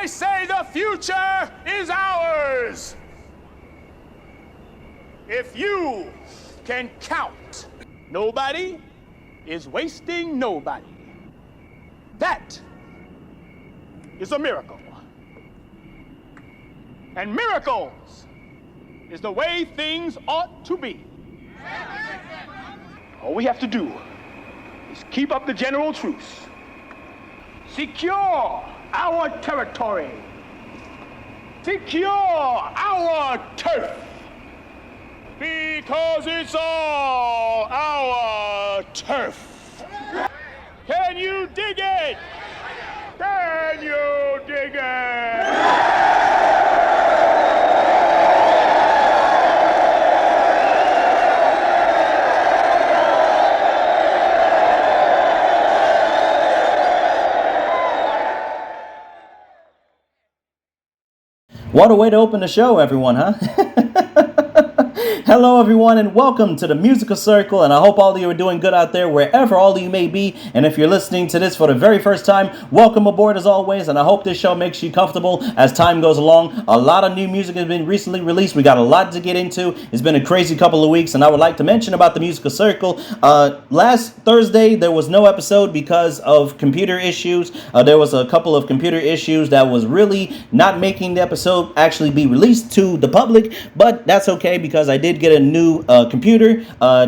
I say the future is ours. If you can count, nobody is wasting nobody. That is a miracle. And miracles is the way things ought to be. All we have to do is keep up the general truce, secure our territory, secure our turf, because it's all our turf. Can you dig it? Can you dig it? What a way to open the show, everyone, huh? Hello, everyone, and welcome to the Musical Circle, and I hope all of you are doing good out there, wherever all of you may be, and if you're listening to this for the very first time, welcome aboard as always, and I hope this show makes you comfortable as time goes along. A lot of new music has been recently released. We got a lot to get into. It's been a crazy couple of weeks, and I would like to mention about the Musical Circle. Last Thursday, there was no episode because of computer issues. There was a couple of computer issues that was really not making the episode actually be released to the public, but that's okay because I did get a new computer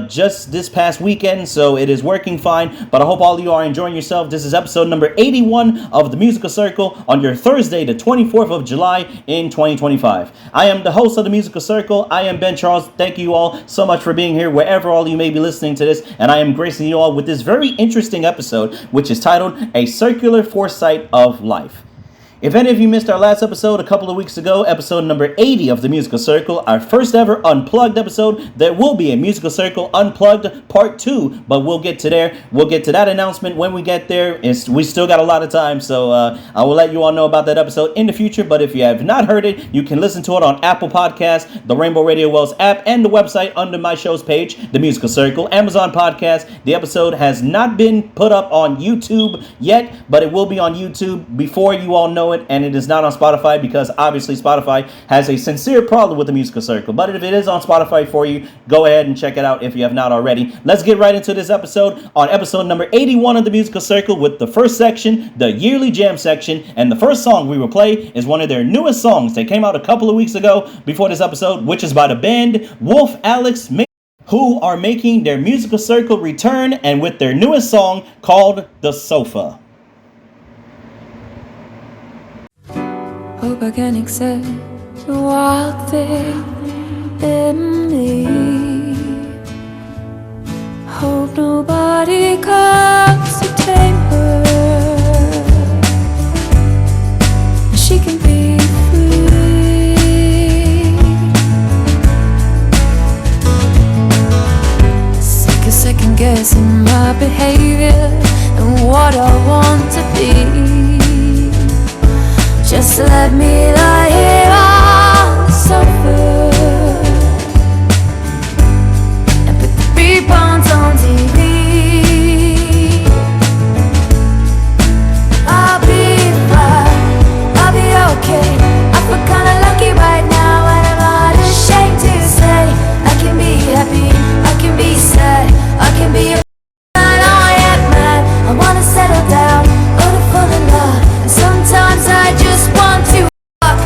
just this past weekend, so it is working fine. But I hope all of you are enjoying yourself. This is episode number 81 of the Musical Circle on your Thursday, the 24th of July in 2025. I am the host of the Musical Circle. I am Ben Charles. Thank you all so much for being here wherever all of you may be listening to this, and I am gracing you all with this very interesting episode, which is titled A Circular Foresight of Life. If any of you missed our last episode a couple of weeks ago, episode number 80 of the Musical Circle, our first ever Unplugged episode, there will be a Musical Circle Unplugged Part 2, but we'll get to there. We'll get to that announcement when we get there. We still got a lot of time, so I will let you all know about that episode in the future, but if you have not heard it, you can listen to it on Apple Podcasts, the Rainbow Radio Wells app, and the website under my show's page, The Musical Circle, Amazon Podcast. The episode has not been put up on YouTube yet, but it will be on YouTube before you all know it. And it is not on Spotify because obviously Spotify has a sincere problem with the Musical Circle. But if it is on Spotify for you, go ahead and check it out if you have not already. Let's get right into this episode on episode number 81 of the Musical Circle with the first section, the yearly jam section. And the first song we will play is one of their newest songs. They came out a couple of weeks ago before this episode, which is by the band Wolf Alex, who are making their Musical Circle return and with their newest song called The Sofa. Hope I can accept the wild thing in me. Hope nobody comes to tame her. She can be free. Sick of second guessing my behavior and what I want to be. Just let me lie here on the sofa and put the rebounds on TV. I'll be fine, I'll be okay. I feel kinda lucky right now, and I'm not ashamed to say I can be happy, I can be sad, I can be I am mad, I wanna settle down, wanna fall in love. And sometimes I just want to fuck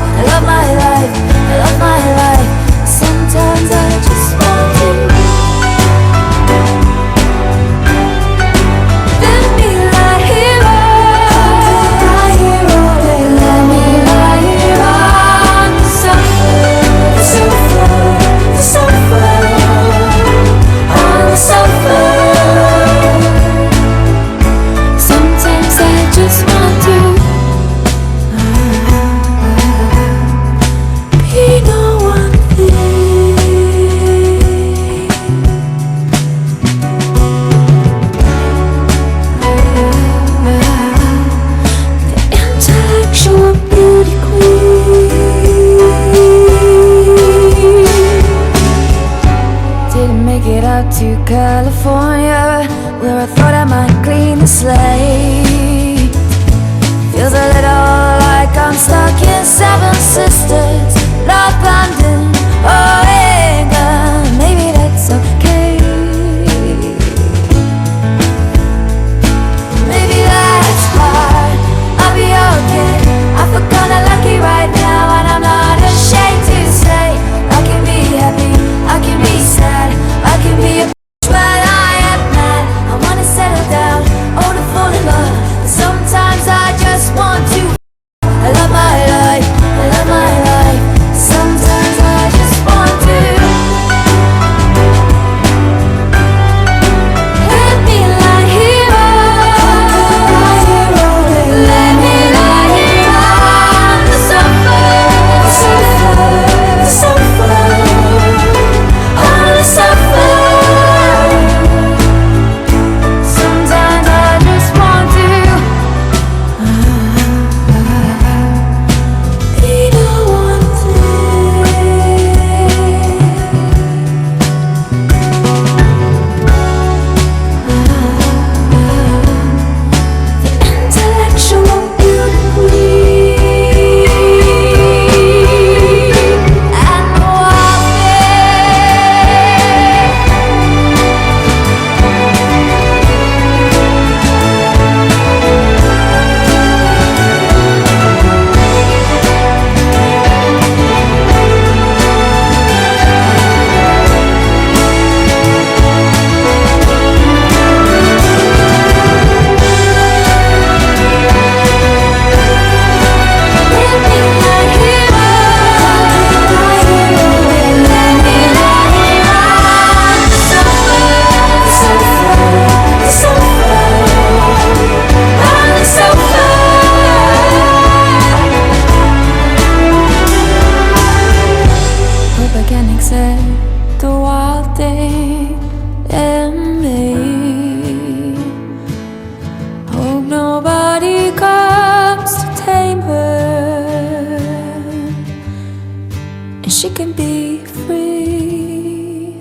she can be free.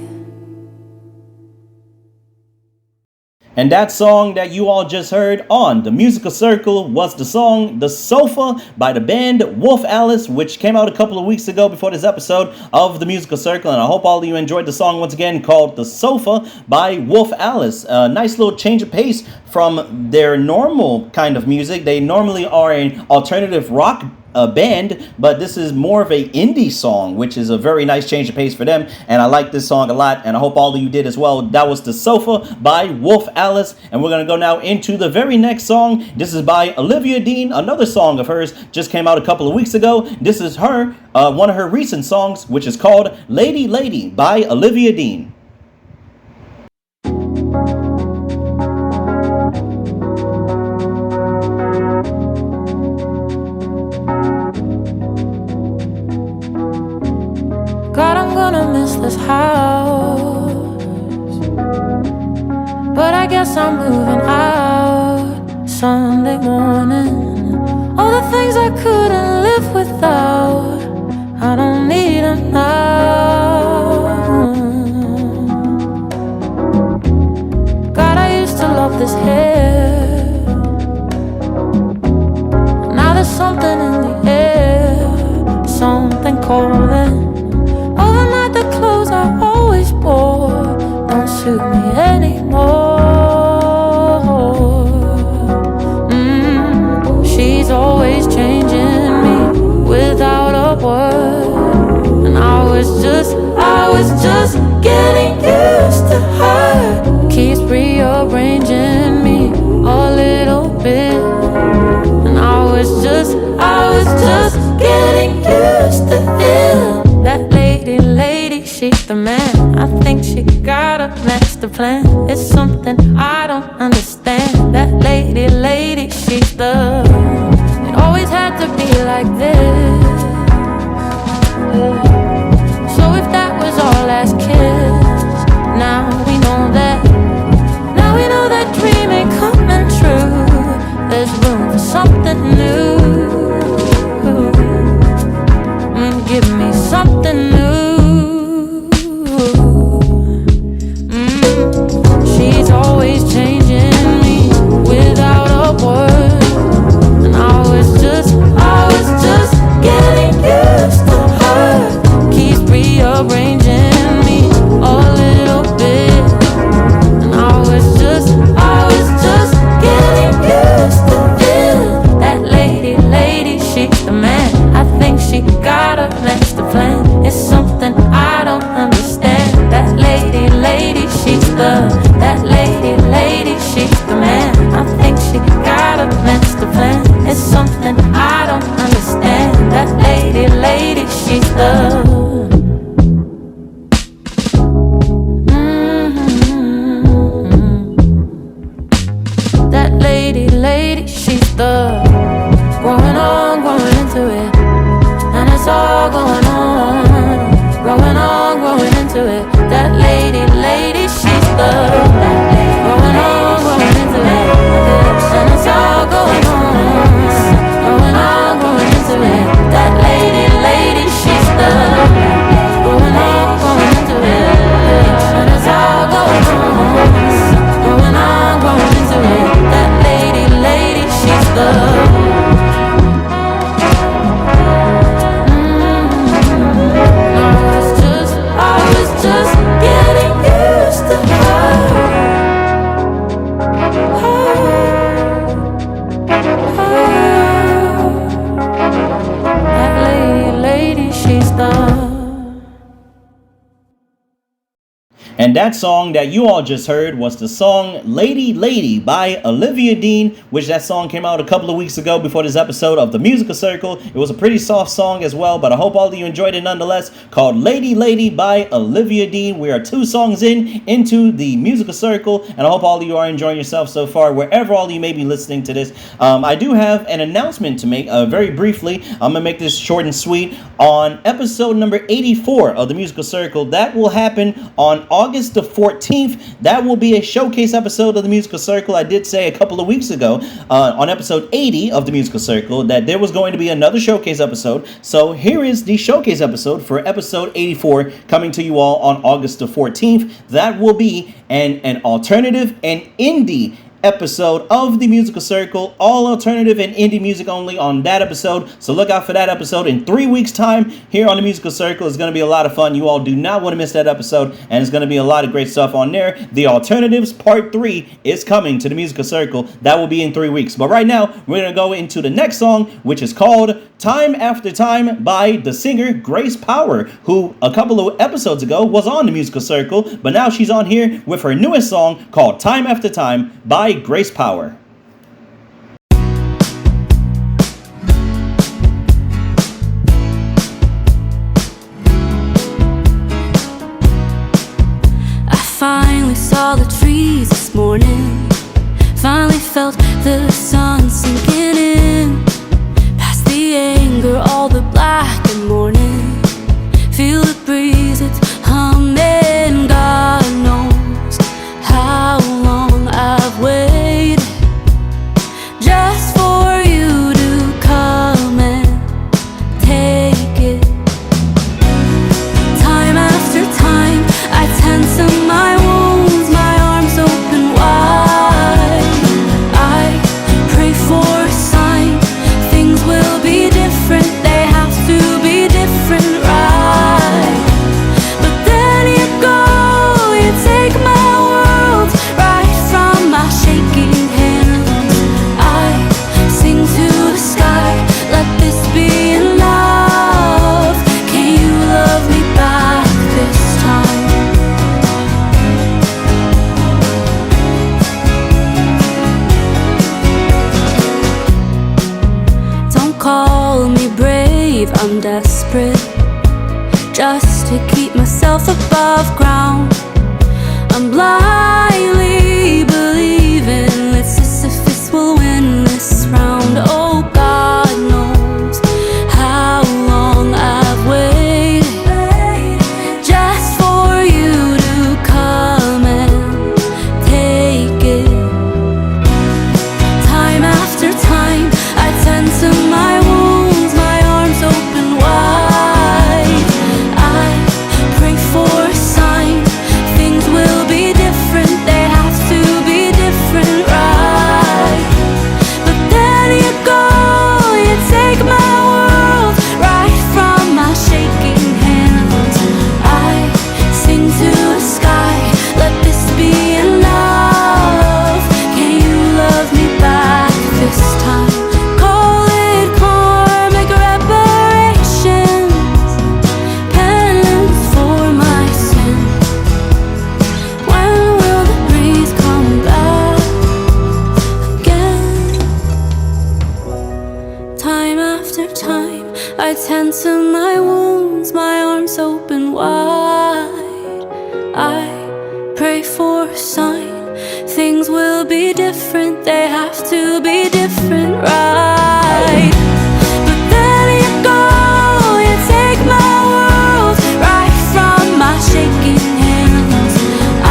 And that song that you all just heard on the Musical Circle was the song The Sofa by the band Wolf Alice, which came out a couple of weeks ago before this episode of the Musical Circle. And I hope all of you enjoyed the song once again, called The Sofa by Wolf Alice. A nice little change of pace from their normal kind of music. They normally are an alternative rock band, but this is more of a indie song, which is a very nice change of pace for them, and I like this song a lot, and I hope all of you did as well. That was The Sofa by Wolf Alice, and we're gonna go now into the very next song. This is by Olivia Dean, another song of hers, just came out a couple of weeks ago. This is her, one of her recent songs, which is called Lady Lady by Olivia Dean. God, I'm gonna miss this house, but I guess I'm moving out Sunday morning. All the things I couldn't live without, I don't need them now. God, I used to love this hair, now there's something in the air, something calling. Overnight the clothes I always wore don't suit me anymore. She's always changing me without a word, and I was just getting used to her. Keeps rearranging me a little bit, and I was just getting used to it. That lady, she's the man. I think she got a master plan. It's something I don't understand. That lady, she's the. It always had to be like this. So if that was our last kiss, now we know that. Now we know that dream ain't coming true. There's room for something new. Give me something new. She's always changing me without a word, and I was just getting used to her. Keeps rearranging me a little bit, and I was just getting used to it. That lady, she's the man. I think she got a master plan. It's something I don't understand. That lady, she's the. That lady, she's the man. I think she got a master plan. It's something I don't understand. That lady, she's the. That lady, she's the. Growing into it. And it's all going on, growing into it. That lady, she's the. Growing into it. And it's all going on, growing into it. That lady, she's the. Growing into it. And it's all going on, growing into it. That lady, she's the. And that song that you all just heard was the song Lady Lady by Olivia Dean, which that song came out a couple of weeks ago before this episode of the Musical Circle. It was a pretty soft song as well, but I hope all of you enjoyed it nonetheless, called Lady Lady by Olivia Dean. We are 2 songs into the Musical Circle, and I hope all of you are enjoying yourself so far, wherever all of you may be listening to this. I do have an announcement to make, very briefly. I'm going to make this short and sweet. On episode number 84 of the Musical Circle, that will happen on August August the 14th, that will be a showcase episode of the Musical Circle. I did say a couple of weeks ago on episode 80 of the Musical Circle that there was going to be another showcase episode. So here is the showcase episode for episode 84 coming to you all on August the 14th. That will be an alternative and indie episode of the Musical Circle, all alternative and indie music only on that episode. So look out for that episode in 3 weeks time here on the Musical Circle. It's going to be a lot of fun. You all do not want to miss that episode, and it's going to be a lot of great stuff on there. The Alternatives Part 3 is coming to the Musical Circle. That will be in 3 weeks. But right now, we're going to go into the next song, which is called Time After Time by the singer Grace Power, who a couple of episodes ago was on the Musical Circle, but now she's on here with her newest song called Time After Time by Grace Power. I finally saw the trees this morning. Finally felt the sun sinking in. Past the anger, all the black and mourning. Feel the breeze, it's humming. God knows how long I've waited just for you to come and take it. Time after time, I tense in my wounds, my arms open wide. I pray for a sign, things will be different, they have to be different, right? But then you go, you take my world right from my shaking hands. I sing to the sky, let this be enough. Can you love me back this time? Don't call me brave, I'm desperate, just to keep myself above ground. I'm blindly believing that Sisyphus will win this round. Oh, God knows how long I've waited just for you to come and take it. Time after time, I tend to my wounds, my arms open wide. I pray for a sign, things will be different, they have to be different, right? But then you go, you take my world right from my shaking hands. I sing to the sky, let this be enough. Can you love me back this time? Call it karmic reparations, penance for my sin. When will the breeze come back again? Time after time, I tend to my wounds, my arms open wide. I pray for a sign, things will be different, they have to be different, right? But then you go, you take my world right from my shaking hands. I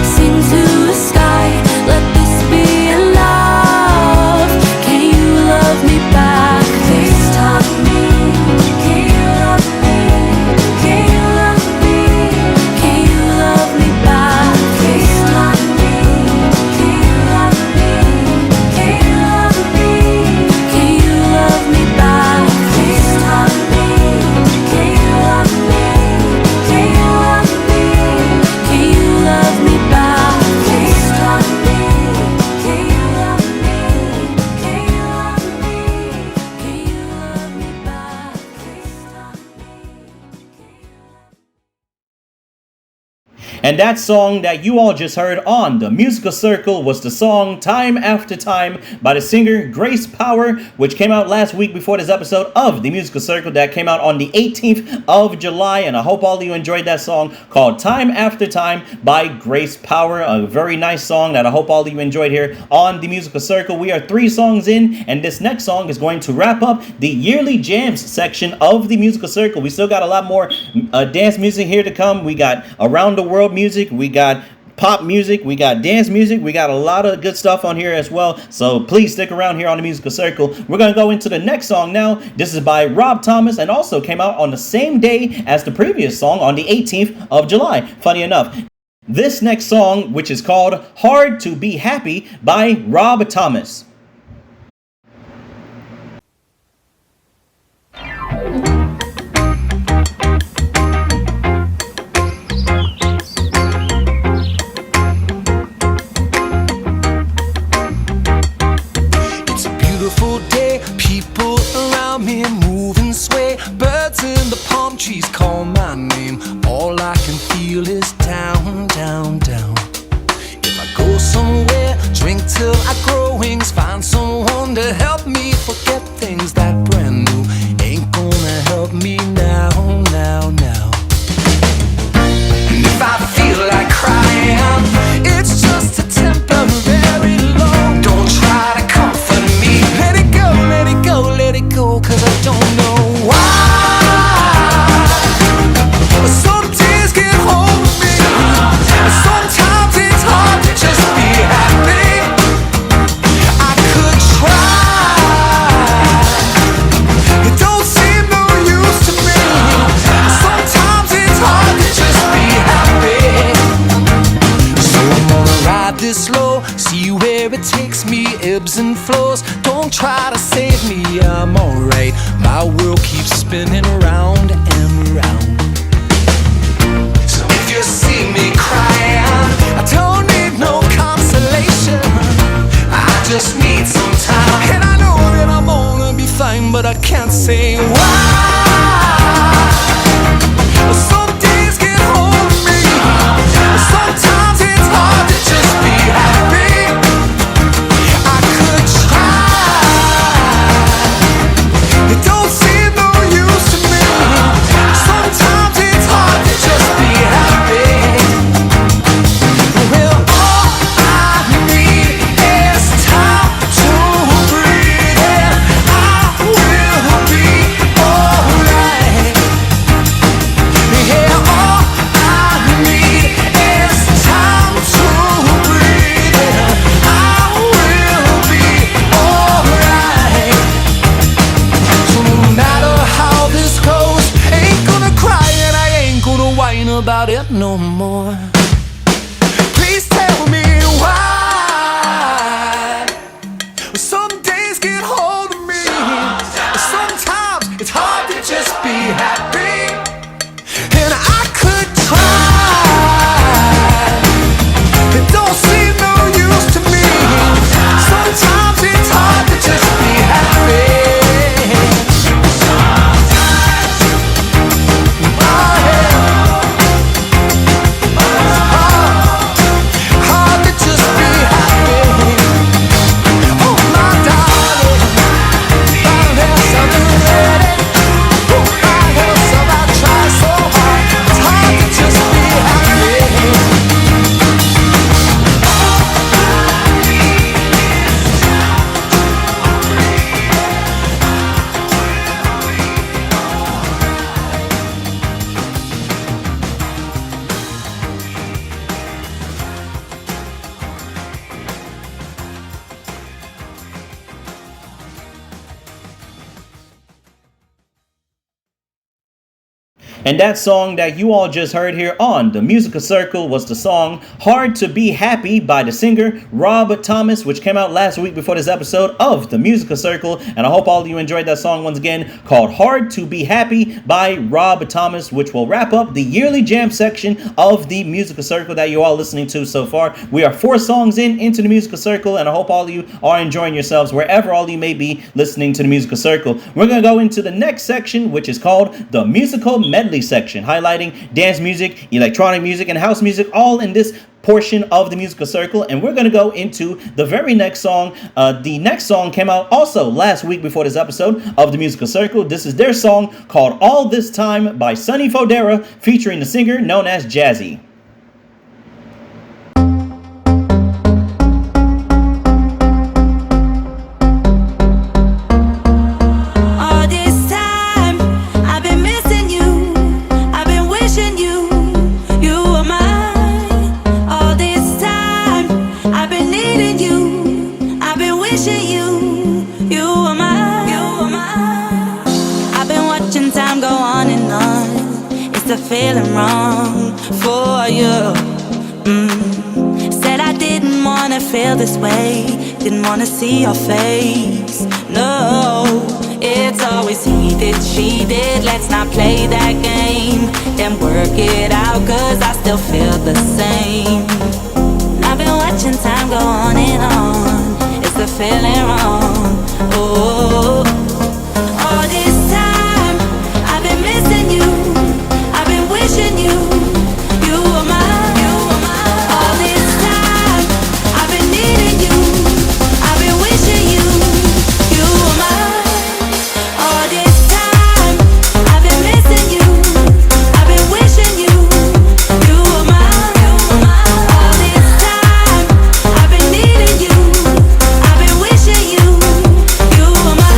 sing to the sky, let this be enough. Can you love me back this time? Can you love me? Can you love me? Can you love me back this time? Can you love me? Can you love me? Can you love me back this time? Can you love me? Can you love me? Can you love me back this time? Can you love me? Can you love me? Can you love me back this time? And that song that you all just heard on the Musical Circle was the song Time After Time by the singer Grace Power, which came out last week before this episode of the Musical Circle that came out on the 18th of July. And I hope all of you enjoyed that song called Time After Time by Grace Power. A very nice song that I hope all of you enjoyed here on the Musical Circle. We are 3 songs in, and this next song is going to wrap up the yearly jams section of the Musical Circle. We still got a lot more dance music here to come. We got Around the World Afro music, we got pop music, we got dance music, we got a lot of good stuff on here as well. So please stick around here on the Musical Circle. We're going to go into the next song now. This is by Rob Thomas and also came out on the same day as the previous song on the 18th of July. Funny enough. This next song, which is called Hard to Be Happy by Rob Thomas. Trees call my name. All I can feel is down, down, down. If I go somewhere, drink till I grow wings, find someone to help me forget things that brand new ain't gonna help me now, now, now. And if I feel like crying, it's just a temporary low. Don't try to comfort me. Let it go, let it go, let it go, 'cause I don't know why. Some days get hold of me. Sometimes it's hard to just be happy. I could try. It don't seem no use to me. Sometimes it's hard to just be happy. So I'm gonna ride this slow, see where it takes me, ebbs and flows. Don't try to save me, I'm alright. My world keeps spinning around and around. You see me crying, I don't need no consolation. I just need some time. And I know that I'm gonna be fine, but I can't say why. Some days get hold of me. Sometimes it's hard to just be happy. I could try. It don't seem no use to me. Sometimes it's hard to just be happy. About it no more. Please tell me why. Some days get hold of me. Sometimes it's hard to just be happy. And I could try. It don't seem no use to me. Sometimes it's hard to just be happy. And that song that you all just heard here on the Musical Circle was the song Hard to Be Happy by the singer Rob Thomas, which came out last week before this episode of the Musical Circle. And I hope all of you enjoyed that song once again, called Hard to Be Happy by Rob Thomas, which will wrap up the yearly jam section of the Musical Circle that you're all listening to so far. We are 4 songs into the Musical Circle, and I hope all of you are enjoying yourselves wherever all of you may be listening to the Musical Circle. We're going to go into the next section, which is called the Musical Medley section, highlighting dance music, electronic music, and house music, all in this portion of the Musical Circle. And we're going to go into the very next song. The next song came out also last week before this episode of the Musical Circle. This is their song called All This Time by Sonny Fodera, featuring the singer known as Jazzy. I've been missing you, I've been wishing you were mine. the feeling wrong for you. Said I didn't wanna feel this way, didn't wanna see your face. No, it's always he did, she did. Let's not play that game, then work it out, cause I still feel the same. I've been watching time go on and on, it's the feeling wrong. Oh, all this time I've been missing you, I've been wishing you were mine. All this time I've been needing you, I've been wishing you were mine. All this time I've been missing you, I've been wishing you were mine. All this time I've been needing you, I've been wishing you were mine.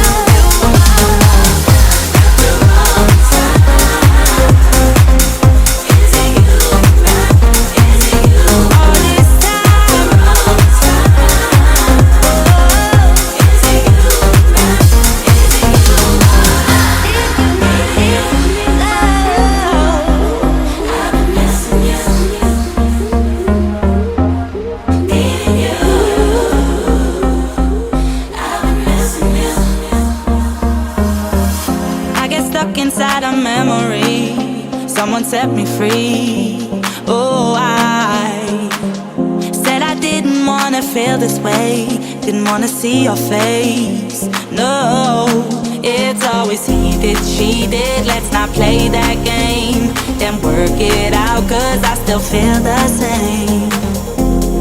I get stuck inside a memory, someone set me free. Oh, I said I didn't wanna feel this way, didn't wanna see your face. No, it's always he did, she did. Let's not play that game, then work it out, cause I still feel the same.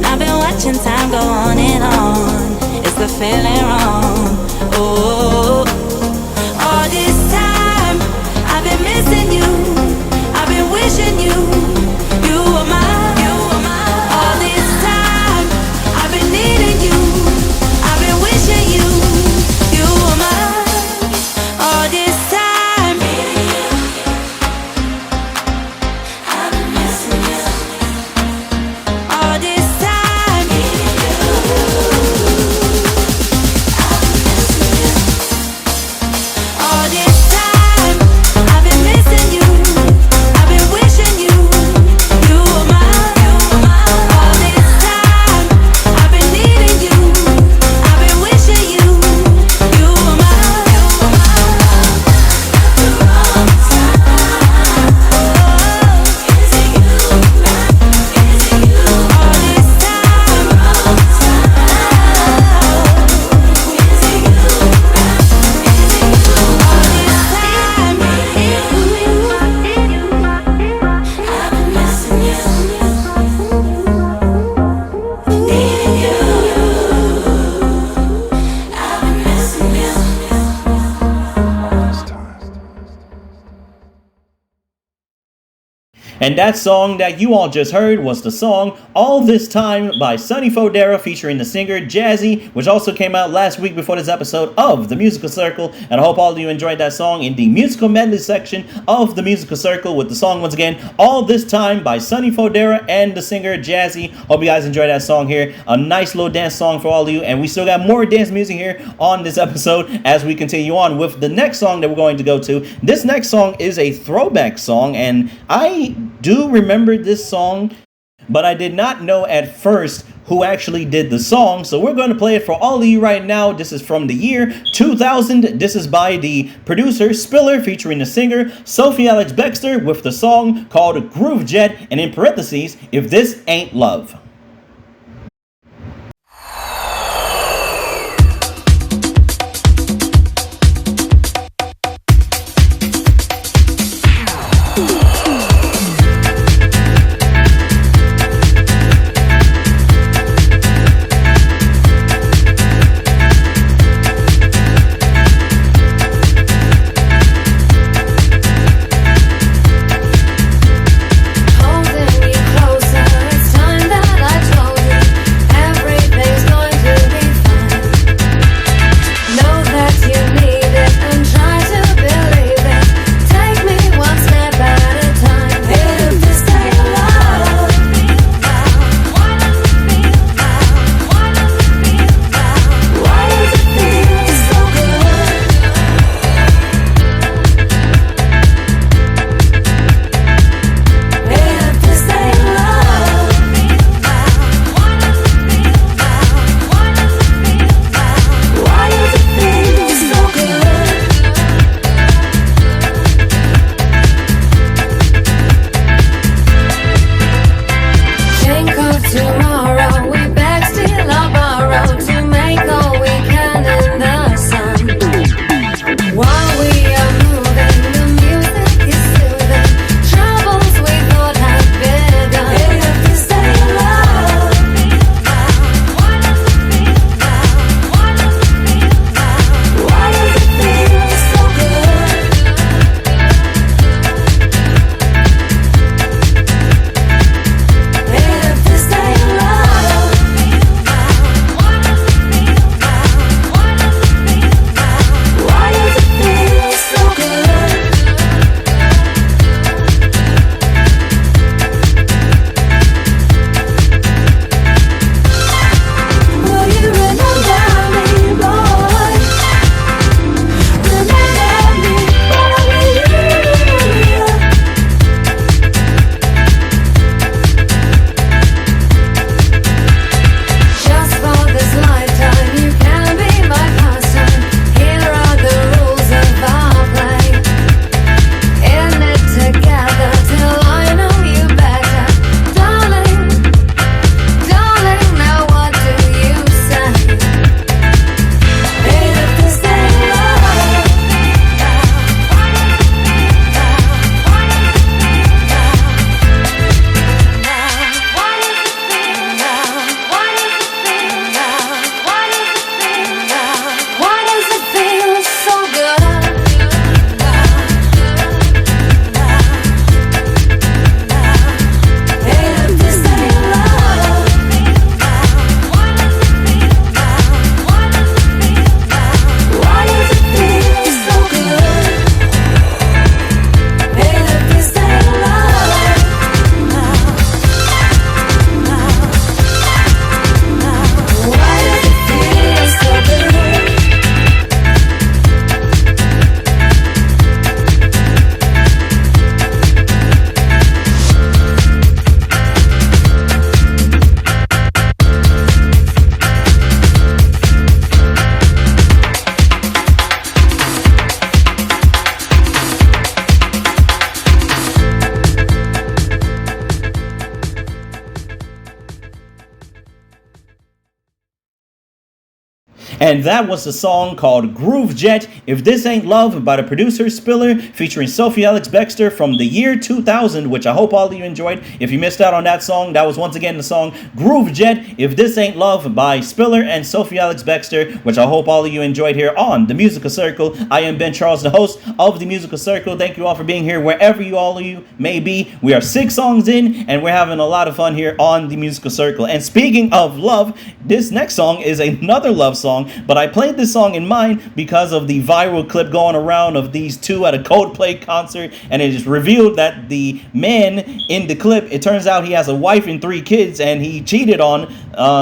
I've been watching time go on and on, it's the feeling wrong. Oh, all this time I've been missing you, I've been wishing you were mine. All this time I've been needing you, I've been wishing you were mine. All this time I've been missing you. All this time I've been missing you. All this time I've been missing you, I've been wishing you were mine. All this time I've been needing you, I've been wishing you were mine. The wrong time. Is it you? Is it you? All this time. The wrong time. Is it you? And that song that you all just heard was the song All This Time by Sonny Fodera featuring the singer Jazzy, which also came out last week before this episode of The Musical Circle. And I hope all of you enjoyed that song in the musical medley section of The Musical Circle with the song once again, All This Time by Sonny Fodera and the singer Jazzy. Hope you guys enjoyed that song here. A nice little dance song for all of you. And we still got more dance music here on this episode as we continue on with the next song that we're going to go to. This next song is a throwback song, and I do remember this song, but I did not know at first who actually did the song, so we're going to play it for all of you right now. This is from the year 2000. This is by the producer Spiller featuring the singer Sophie Alex Bextor with the song called Groove Jet, and in parentheses, If This Ain't Love. holding you closer. It's time that And that was the song called Groove Jet, If This Ain't Love, by the producer Spiller, featuring Sophie Alex Bextor from the year 2000, which I hope all of you enjoyed. If you missed out on that song, that was once again the song Groove Jet, If This Ain't Love, by Spiller and Sophie Alex Bextor, which I hope all of you enjoyed here on The Musical Circle. I am Ben Charles, the host of The Musical Circle. Thank you all for being here wherever all of you may be. We are 6 songs in, and we're having a lot of fun here on The Musical Circle. And speaking of love, this next song is another love song, but I played this song in mind because of the viral clip going around of these two at a Coldplay concert, and it is revealed that the man in the clip, it turns out he has a wife and 3 kids, and he cheated on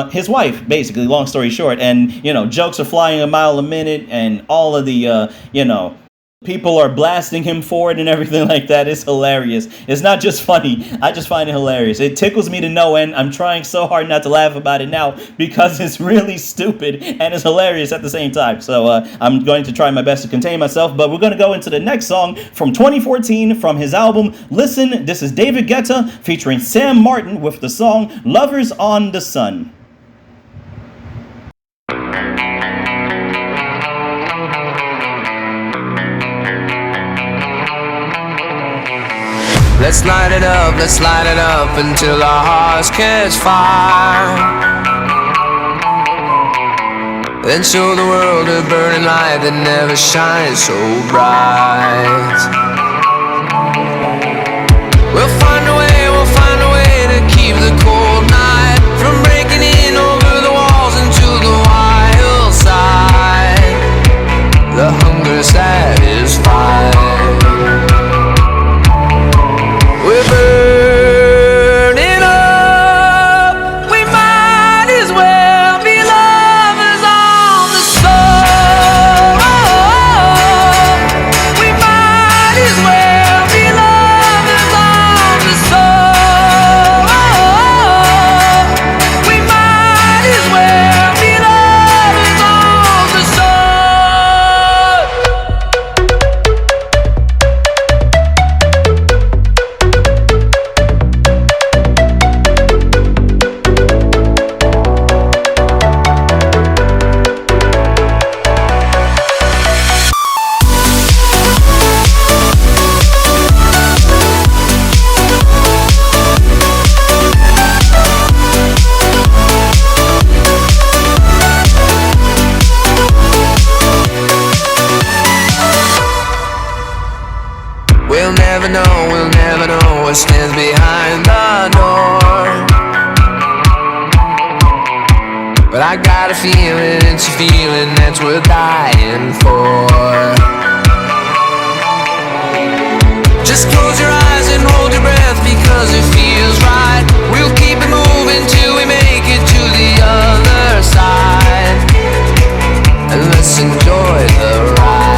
his wife, basically, long story short. And, jokes are flying a mile a minute, and all of the, people are blasting him for it and everything like that. It's hilarious. It's not just funny. I just find it hilarious. It tickles me to no end. I'm trying so hard not to laugh about it now because it's really stupid and it's hilarious at the same time. So I'm going to try my best to contain myself. But we're going to go into the next song from 2014 from his album Listen. This is David Guetta featuring Sam Martin with the song Lovers on the Sun. Let's light it up until our hearts catch fire. Then show the world a burning light that never shines so bright. We'll find a way to keep the cold night from breaking in over the walls into the wild side. The hunger satisfied. We're burning up. We might as well be lovers on the sun. We might as well be lovers on the sun. We might as well be lovers on the sun. We'll never know what stands behind the door. But I got a feeling, it's a feeling that's worth dying for. Just close your eyes and hold your breath because it feels right. We'll keep it moving till we make it to the other side. And let's enjoy the ride.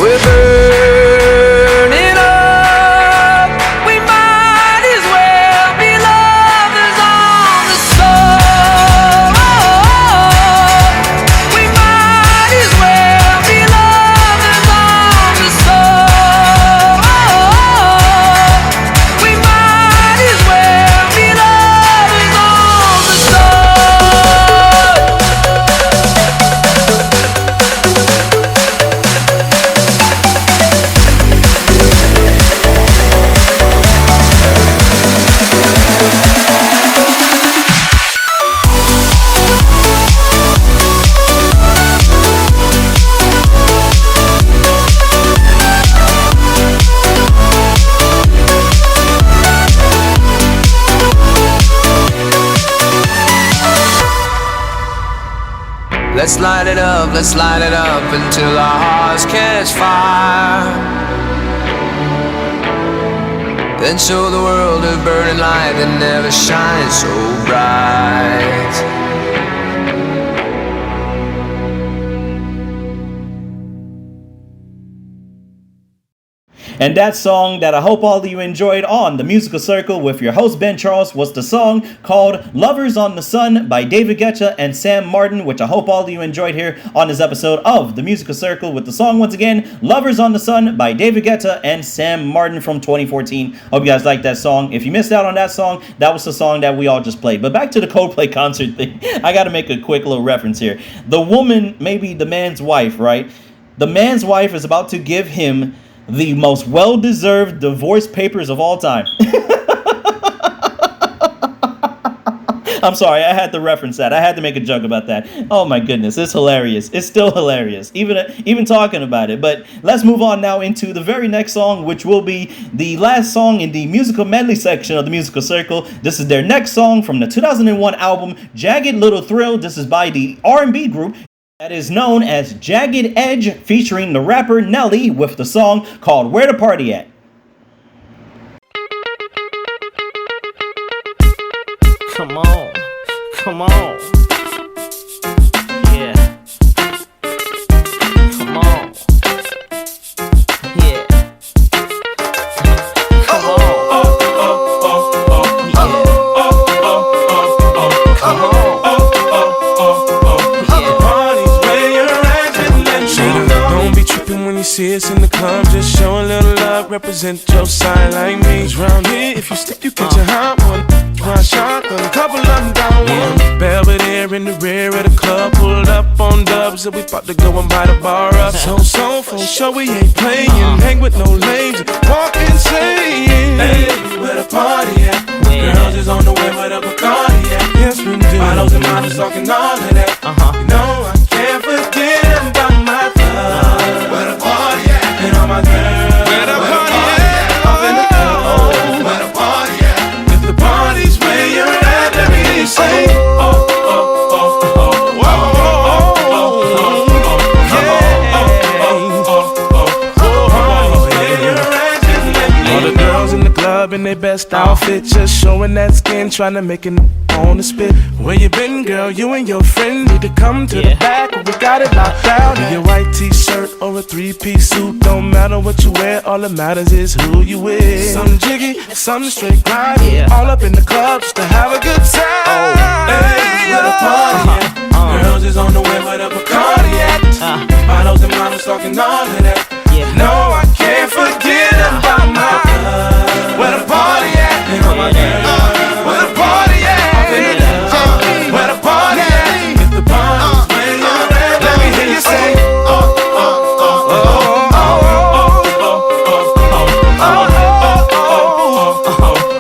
We're burning up. We might as well be lovers on the sun. We might as well be lovers on the sun. We might as well be lovers on the sun. Let's light it up until our hearts catch fire. Then show the world a burning light that never shines so bright. And that song that I hope all of you enjoyed on the Musical Circle with your host Ben Charles was the song called Lovers on the Sun by David Guetta and Sam Martin, which I hope all of you enjoyed here on this episode of the Musical Circle with the song once again, Lovers on the Sun by David Guetta and Sam Martin from 2014. Hope you guys liked that song. If you missed out on that song, that was the song that we all just played. But back to the Coldplay concert thing. I gotta make a quick little reference here. The woman, maybe the man's wife, right? The man's wife is about to give him the most well-deserved divorce papers of all time. I'm sorry, I had to reference that. I had to make a joke about that. Oh my goodness, it's hilarious. It's still hilarious, even talking about it. But let's move on now into the very next song, which will be the last song in the musical medley section of the Musical Circle. This is their next song from the 2001 album, Jagged Little Thrill. This is by the R&B group that is known as Jagged Edge, featuring the rapper Medley with the song called Where the Party At. Come on, come on, yeah, come on, yeah, come on, Don't be tripping when you see us in the club. Just show a little love, represent your side like me. 'Cause round here, if you slip, you catch a hot one. One shot, a couple of them down one. Belvedere in the rear of the club, pulled up on dubs, and we about to go and buy the bar up. So for sure we ain't playing, hang with no lames, walk insane. Hey, where the party at? Girls is on the way with a Bacardi at. Yes, we do. Bottles and models talking all of that. You know I can't forget about my thug. Where the party at? And all my girls. Where the party at? Up in the club. Where the party at? If the party's where you're at, let me hear you say, oh, oh, oh, oh, oh, oh, oh, all the girls in the club in their best outfit, just showing that skin, trying to make it on the spit. Where you been, girl? You and your friend need to come to the back. We got it locked down. In your white t-shirt or a three-piece suit, don't matter what you wear, all that matters is who you with. Some jiggy, some straight grind, all up in the club just to have a good time. Hey, where the party at? Girls is on the way with a Bacardi at. Bottles and models talking all of that. No, I can't forget about my love. Where the party at? And all my girls. Where the party at? Where the party at? If the party's where you're at, let me hear you say, oh, oh, oh, oh, oh,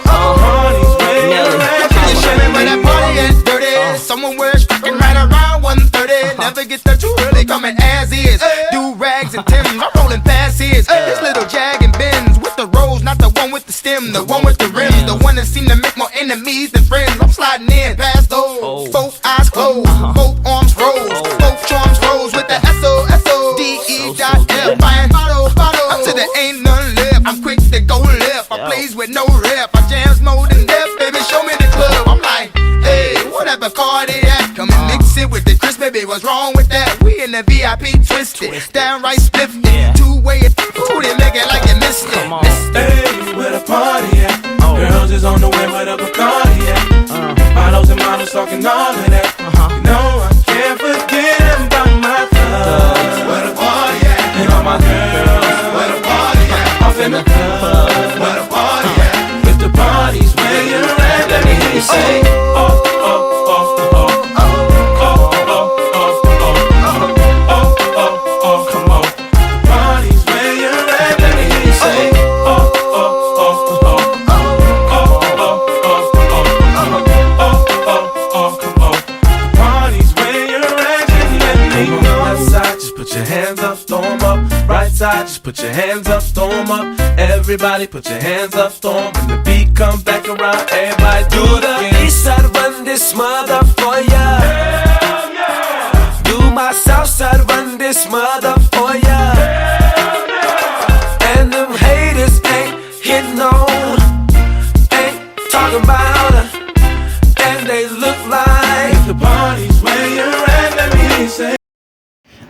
oh, party's where you're at. Can you show me where that party at? Dirty. Someone wears fucking right around 1:30. Never get there too early, coming as is. Do rags and Timbs, I'm rolling past his. This little Jag and Benz with the rose, not the one with the stem, the one with the rims, the one that seem to make more enemies than friends. I'm sliding in past those, both eyes closed, both arms rose, both charms rose with the SOSODE.F. Buying bottle. Up to there ain't none left. I'm quick to go left. I plays with no rep. I jams more than death, baby. Show me the club. I'm like, hey, whatever car they at, come and mix it with the Chris, baby. What's wrong with that? We in the VIP twisted, downright spliffed it, two-way. Ooh, they make it like you missed it. Hey, where the party at? Girls is on the way with a Bacardi at. Bottles and models talking all of that. You know I can't forget about my thugs. Where the party at? And all my girls. Where the party at? Off in the club. Where the party at? If the party's where you're at, let me hear you say, oh, oh, oh, oh, oh, oh, oh, oh, oh, oh, come on. The party's where you're at, let me hear you say, oh, oh, oh, oh, oh, oh, come on. The party's where you're at, let me know. Left side, just put your hands up, throw 'em up. Right side, just put your hands up, throw 'em up. Everybody put your hands up, throw 'em. When the beat comes back around, everybody do the east side, run this mother for ya. Hell yeah. Do my south side, run this mother for ya. Hell yeah. And them haters ain't hitting on, ain't talking about her, and they look like the party's where you're at, let me say.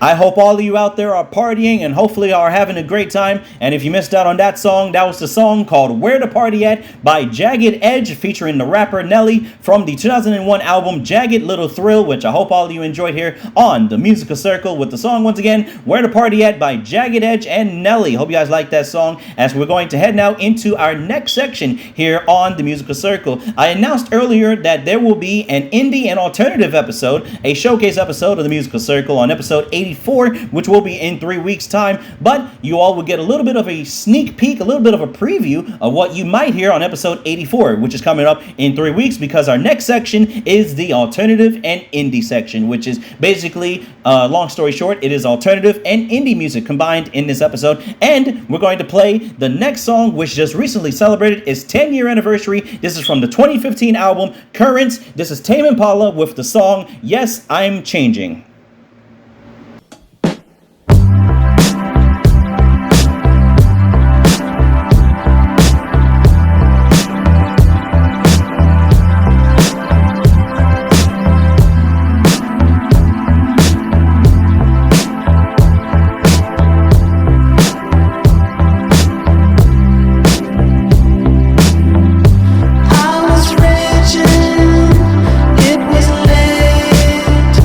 I hope all of you out there are partying and hopefully are having a great time. And if you missed out on that song, that was the song called Where to Party At by Jagged Edge, featuring the rapper Medley from the 2001 album Jagged Little Thrill, which I hope all of you enjoyed here on the Musical Circle with the song, once again, Where to Party At by Jagged Edge and Medley. Hope you guys like that song, as we're going to head now into our next section here on the Musical Circle. I announced earlier that there will be an indie and alternative episode, a showcase episode of the Musical Circle on episode 84, which will be in 3 weeks' time, but you all will get a little bit of a sneak peek, a little bit of a preview of what you might hear on episode 84, which is coming up in 3 weeks, because our next section is the alternative and indie section, which is basically, long story short, it is alternative and indie music combined in this episode. And we're going to play the next song, which just recently celebrated its 10-year anniversary. This is from the 2015 album Currents. This is Tame Impala with the song Yes, I'm Changing. I was raging, it was late.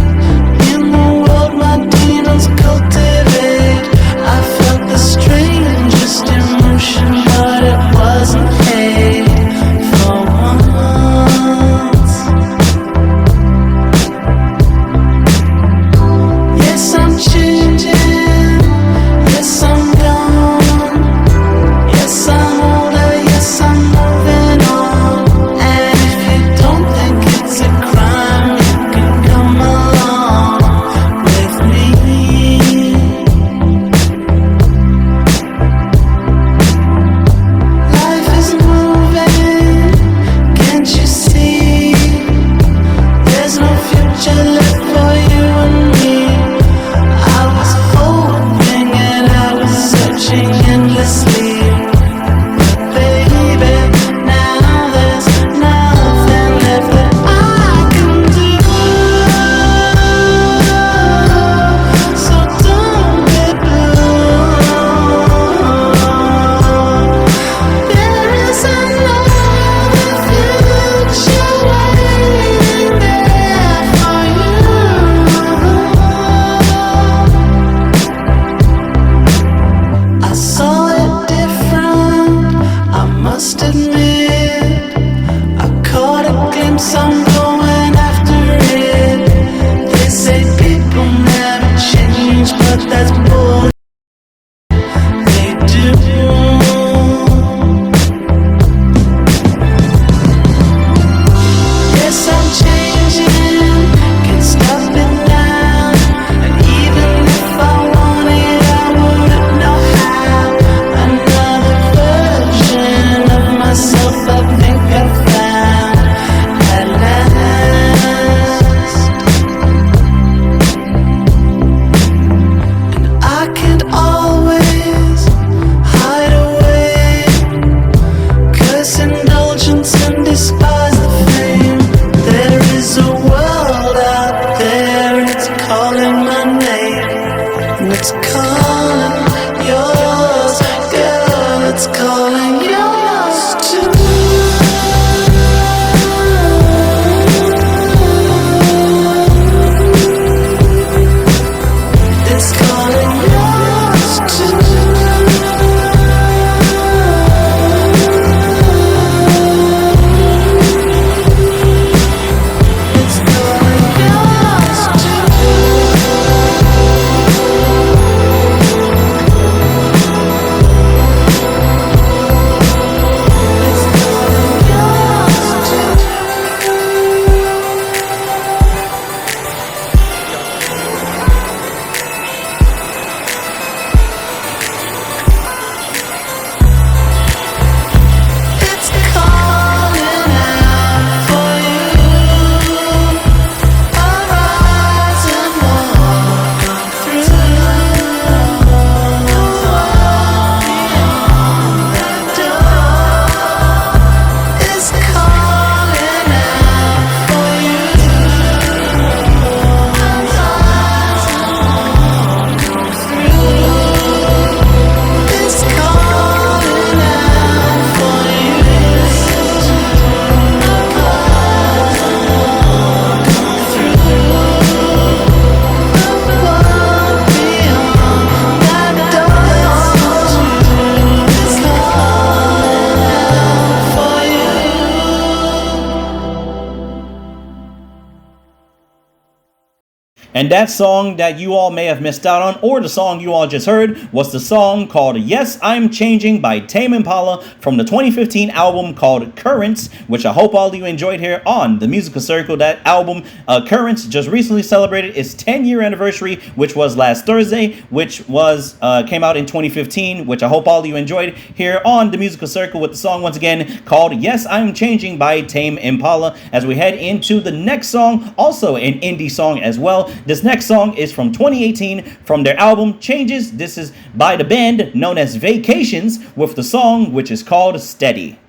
And that song that you all may have missed out on, or the song you all just heard, was the song called Yes, I'm Changing by Tame Impala from the 2015 album called Currents, which I hope all of you enjoyed here on the Musical Circle. That album, Currents, just recently celebrated its 10-year anniversary, which was last Thursday, which was came out in 2015, which I hope all of you enjoyed here on the Musical Circle with the song once again called Yes, I'm Changing by Tame Impala. As we head into the next song, also an indie song as well. This next song is from 2018 from their album Changes. This is by the band known as Vacations with the song which is called Steady.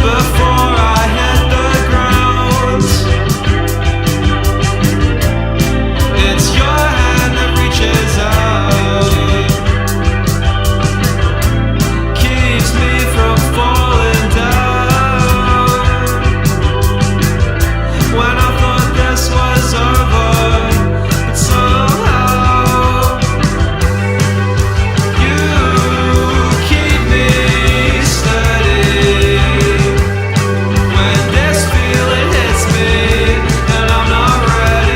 Before I hit the ground, it's your hand that reaches out, keeps me from falling down. When I thought this was over, but somehow you keep me steady. When this feeling hits me and I'm not ready,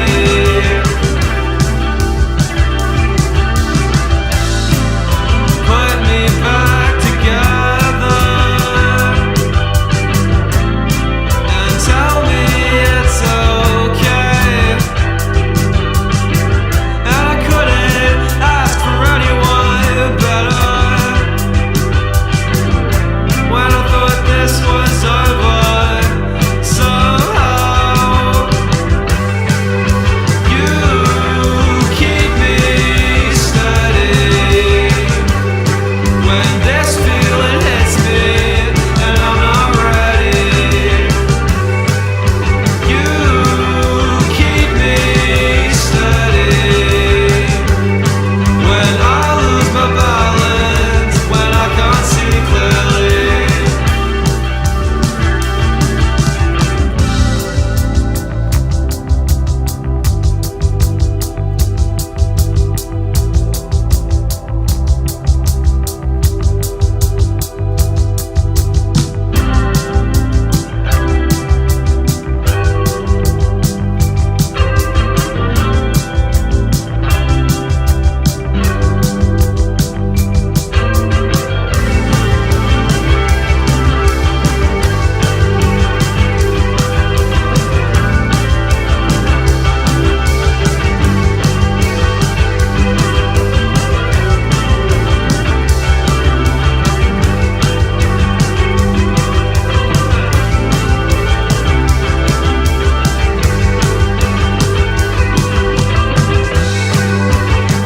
put me back together and tell me it's okay. And I couldn't ask for anyone better. When I thought this was over, somehow you keep me steady. When this feeling hits me and I'm not ready, you keep me steady. When I lose my balance, when I can't see clearly.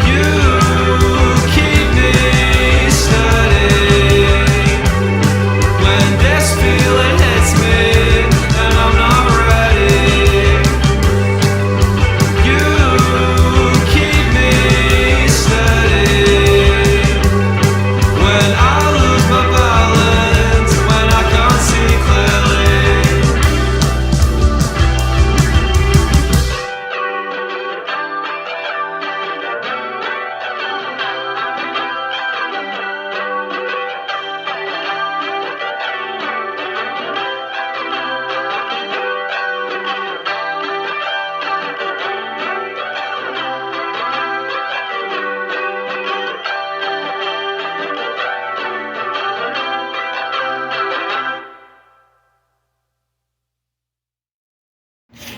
You keep me steady. When this feeling hits me and I'm not ready, you keep me steady. When I lose my balance, when I can't see clearly.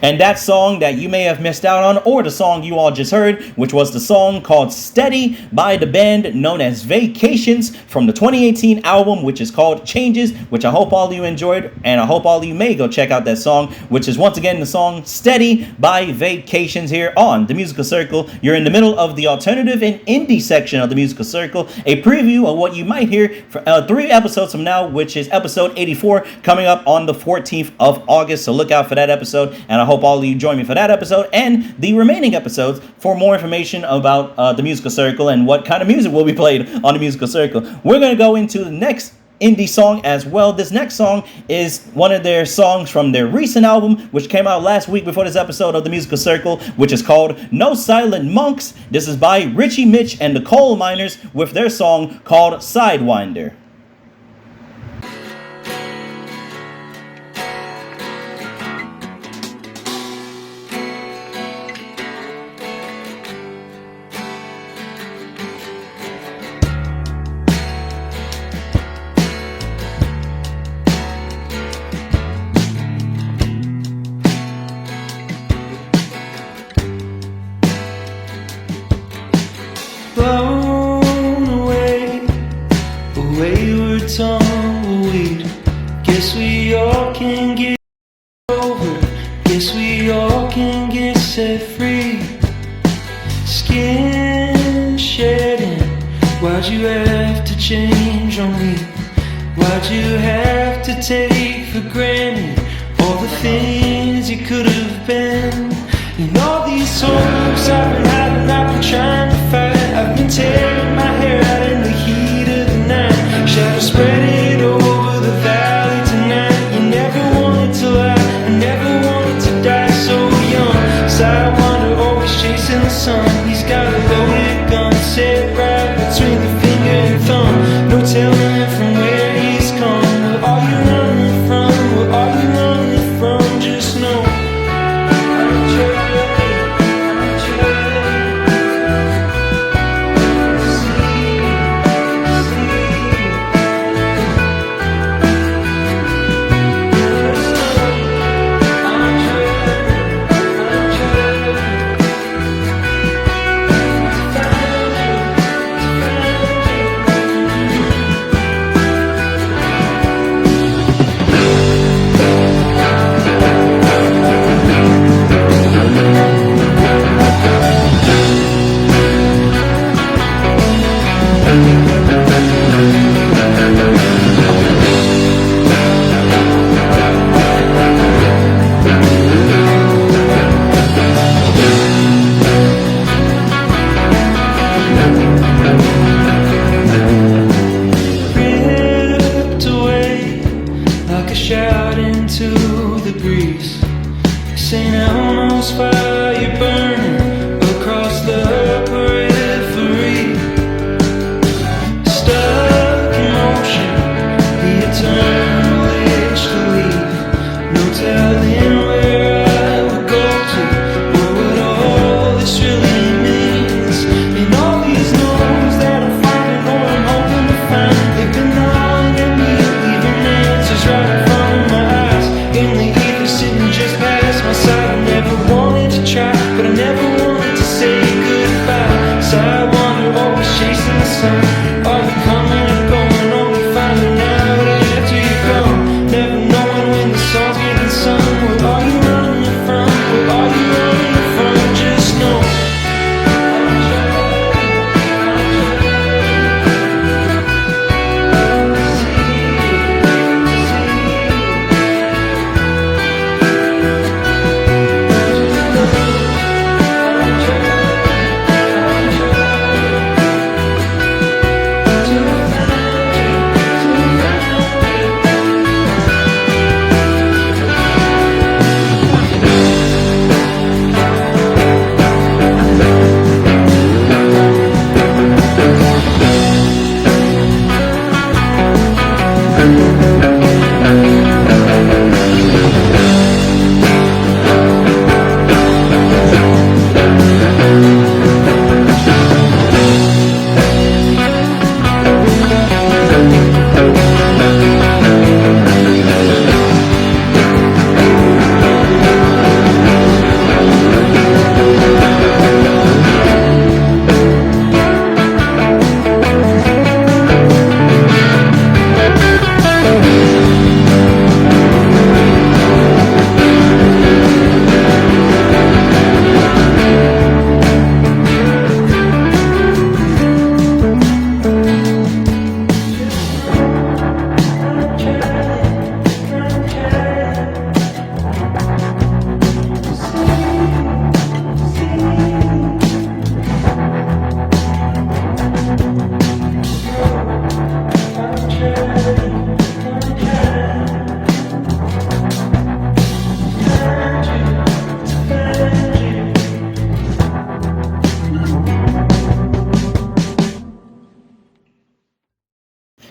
And that song that you may have missed out on, or the song you all just heard, which was the song called Steady by the band known as Vacations from the 2018 album, which is called Changes, which I hope all of you enjoyed, and I hope all of you may go check out that song, which is once again the song Steady by Vacations here on the Musical Circle. You're in the middle of the alternative and indie section of the Musical Circle, a preview of what you might hear for 3 episodes from now, which is episode 84, coming up on the 14th of August, so look out for that episode, and I hope all of you join me for that episode and the remaining episodes for more information about the Musical Circle and what kind of music will be played on the Musical Circle. We're going to go into the next indie song as well. This next song is one of their songs from their recent album, which came out last week before this episode of the Musical Circle, which is called No Silent Monks. This is by Richie Mitch and the Coal Miners with their song called Sidewinder. Guess we all can get set free. Skin shedding. Why'd you have to change on me? Why'd you have to take for granted all the things you could have been? And all these hopes I've been having, I've been trying to fight. I've been tearing my hair out in the heat of the night. Shadows spreading over the valley tonight. You never wanted to lie, you never wanted to die so young. Sidewinder always chasing the sun. He's got a loaded gun set right between the finger and thumb. No telling from where he's come. What are you running from? What are you running from? Just know I'm trying.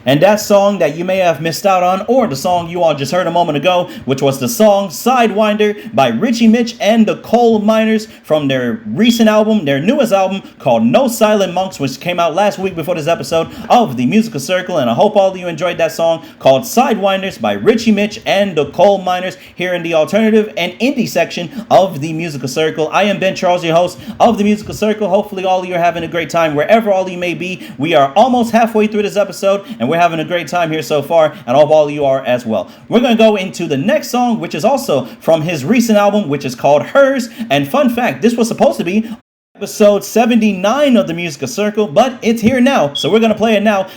And that song that you may have missed out on, or the song you all just heard a moment ago, which was the song Sidewinder by Richie Mitch and the Coal Miners from their recent album, their newest album called No Silent Monks, which came out last week before this episode of the Musical Circle. And I hope all of you enjoyed that song called Sidewinders by Richie Mitch and the Coal Miners here in the alternative and indie section of the Musical Circle. I am Ben Charles, your host of the Musical Circle. Hopefully all of you are having a great time wherever all of you may be. We are almost halfway through this episode, and we're having a great time here so far, and I hope all of you are as well. We're going to go into the next song, which is also from his recent album, which is called Hers. And fun fact, this was supposed to be episode 79 of the Musical Circle, but it's here now, so we're going to play it now.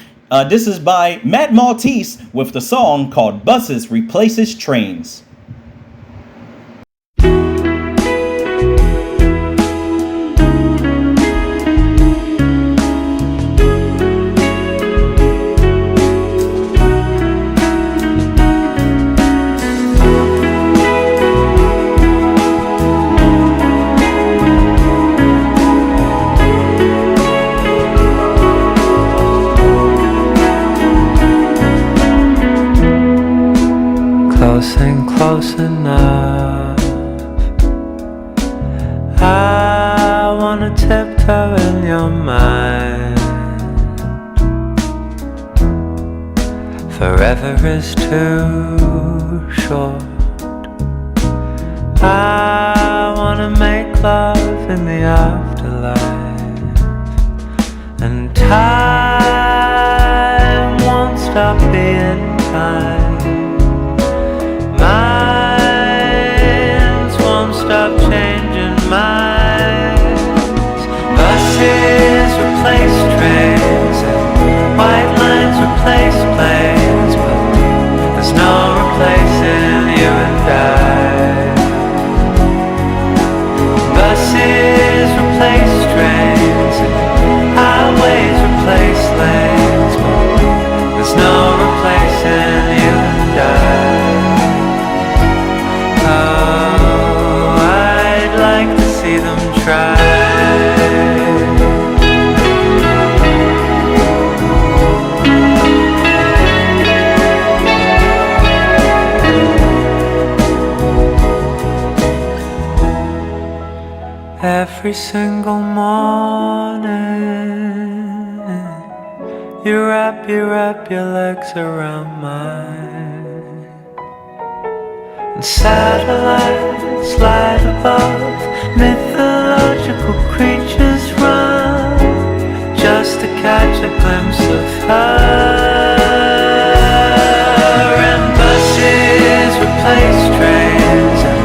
This is by Matt Maltese with the song called Buses Replaces Trains. Close enough. I wanna tiptoe in your mind. Forever is too short. I wanna make love in the afterlife, and time won't stop being time. Minds won't stop changing minds. Buses replace trains, and white lines replace planes, but there's no replacing you and I. Buses replace trains, and highways replace lanes, but there's no replacing you and I. Every single morning, you wrap your legs around mine, and satellites light above, mythological creatures run just to catch a glimpse of her. And buses replace trains, and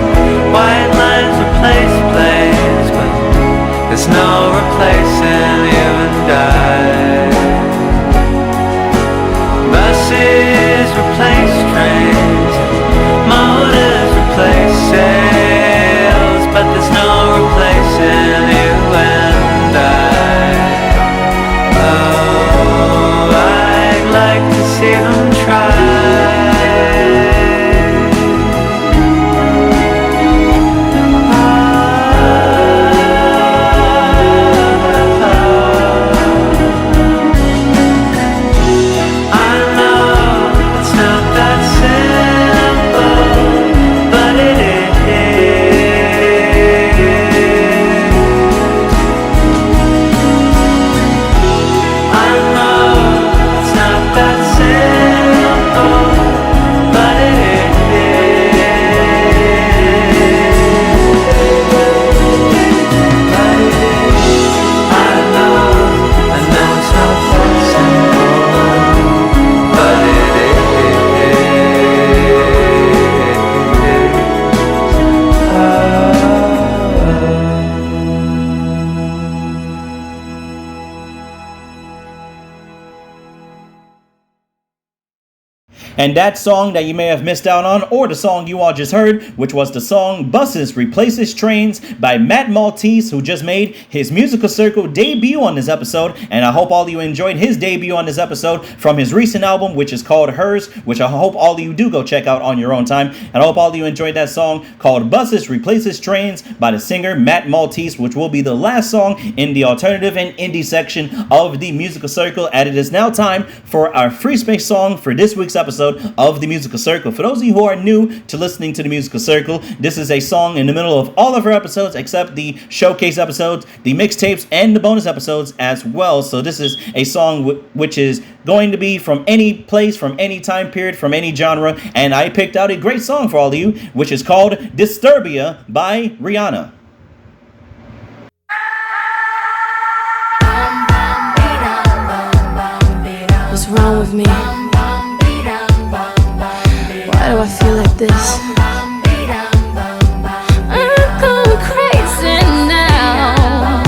white lines replace planes, but there's no replacing you and I. Buses replace trains, motors replace sails, but there's no replacing you and I. Oh, I'd like to see them try. And that song that you may have missed out on, or the song you all just heard, which was the song Buses Replaces Trains by Matt Maltese, who just made his Musical Circle debut on this episode. And I hope all of you enjoyed his debut on this episode from his recent album, which is called Hers, which I hope all of you do go check out on your own time. And I hope all of you enjoyed that song called Buses Replaces Trains by the singer Matt Maltese, which will be the last song in the alternative and indie section of the Musical Circle. And it is now time for our free space song for this week's episode of the Musical Circle. For those of you who are new to listening to the Musical Circle, this is a song in the middle of all of our episodes except the showcase episodes, the mixtapes, and the bonus episodes as well. So this is a song which is going to be from any place, from any time period, from any genre, and I picked out a great song for all of you, which is called Disturbia by Rihanna. Was What's wrong with me? Why do I feel like this? I'm going crazy now.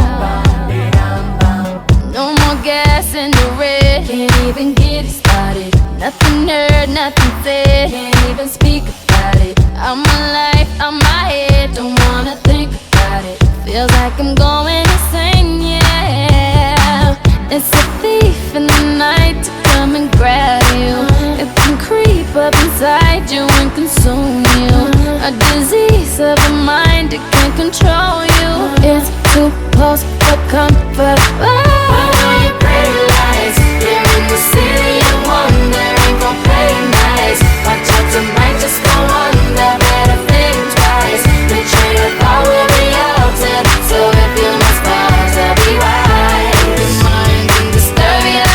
No more gas in the red. Can't even get it started. Nothing heard, nothing said. Can't even speak about it. I'm my life, I'm my head. Don't wanna think about it. Feels like I'm going insane, yeah. It's a thief in the night to come and grab you. It can creep up inside you and consume you. A disease of the mind, it can control you. It's too close for comfort. Put on your pretty lights. You're in the city of wonder. Ain't gon' play nice. Watch out, tonight just go under. Better think twice. The train of thought will be altered. So if you must pause, I'll be right. Your mind can disturb you.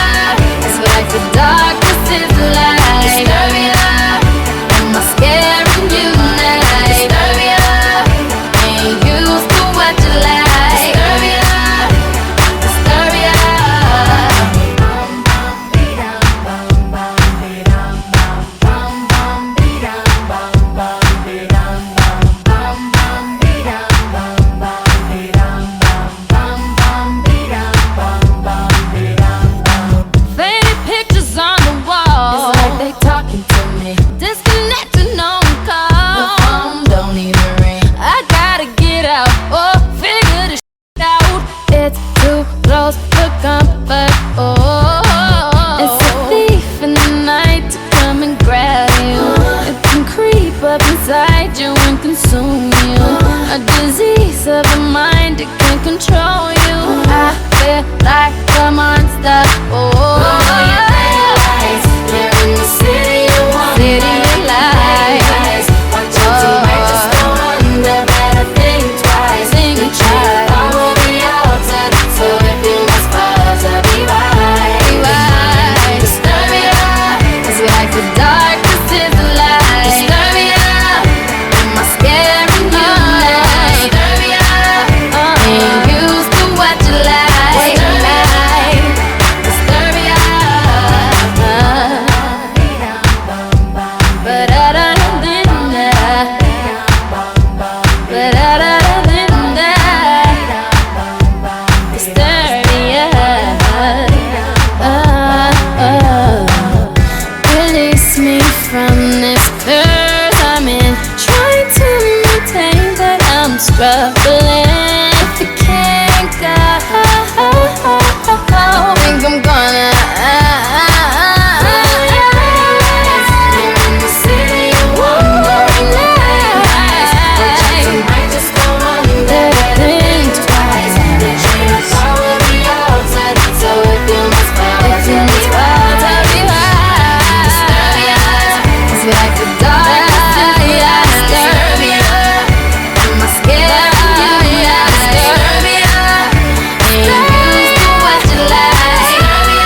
It's like the darkness is the light. Disturb you. Am I scaring you now? Disturb you. Ain't used to what you like. Disturb you. Disturb you. Faded pictures on the wall. It's like they talking to me. Disconnected, no call. The phone don't even ring. I gotta get out or figure this out. It's too close for comfort. Oh, it's a thief in the night to come and grab you. It can creep up inside you and consume you. A disease of the mind, it can control you. I feel like a monster. Oh, you're in the city of wonder. City of lights. Watch out, tonight just go under. Better think twice. Think twice. I will be altered. So if you must pause, I'll be right. Be right. Disturb you. It's like the darkness is the light. Disturb you. Am I scaring you now? Disturb you. Ain't used to what you like. Disturb you. But other than that, but other than that, disturb you. Release me from this curse I'm in. Trying to maintain that I'm struggling. If you can't go, think I'm gonna. You're in the city of wonder. Tonight just go under. Think twice. The train of thought will be altered. So if you must pause, I'll be right. Disturb you. It's like the darkness is the light. Disturb you. Am I scared of you? Disturb you. Ain't used to what you like. Disturb you.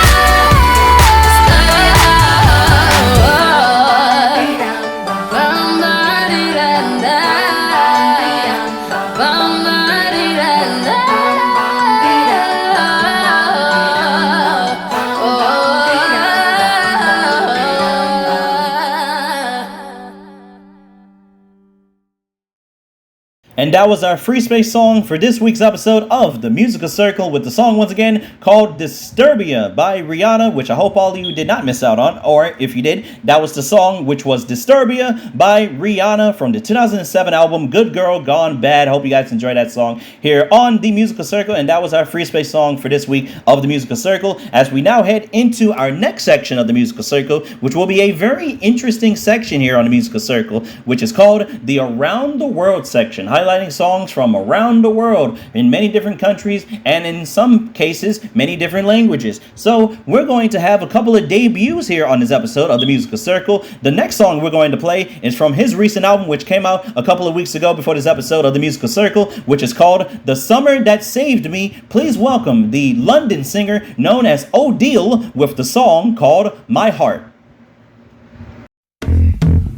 And that was our free space song for this week's episode of The Musical Circle, with the song once again called Disturbia by Rihanna, which I hope all of you did not miss out on, or if you did, that was the song which was Disturbia by Rihanna from the 2007 album Good Girl Gone Bad. Hope you guys enjoyed that song here on The Musical Circle, and that was our free space song for this week of The Musical Circle, as we now head into our next section of The Musical Circle, which will be a very interesting section here on The Musical Circle, which is called the Around the World section, highlighting songs from around the world in many different countries and in some cases many different languages. So we're going to have a couple of debuts here on this episode of The Musical Circle. The next song we're going to play is from his recent album, which came out a couple of weeks ago before this episode of The Musical Circle, which is called The Summer That Saved Me. Please welcome the London singer known as Odile with the song called My Heart.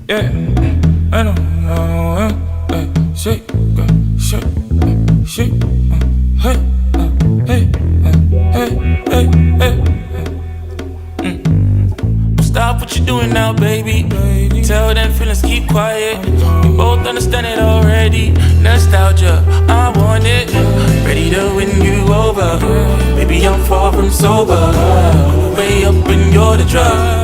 Yeah, I know. Shake, shake, shake, hey, hey, hey, hey, hey. what you doing now, baby? Tell them feelings keep quiet. We both understand it already. Nostalgia, I want it. Ready to win you over. Baby, I'm far from sober. Way up and you're the drug.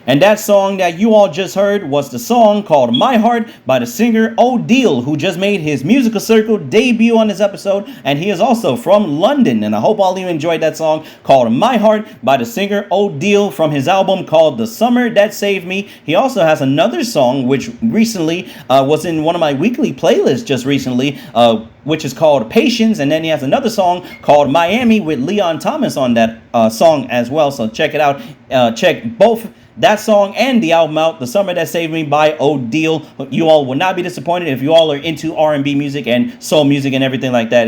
And that song that you all just heard was the song called My Heart by the singer O'Deal, who just made his Musical Circle debut on this episode. And he is also from London. And I hope all of you enjoyed that song called My Heart by the singer O'Deal from his album called The Summer That Saved Me. He also has another song which recently was in one of my weekly playlists just recently, which is called Patience. And then he has another song called Miami with Leon Thomas on that song as well. So check it out. Check both that song and the album out, The Summer That Saved Me by O'Deal. You all will not be disappointed if you all are into R&B music and soul music and everything like that.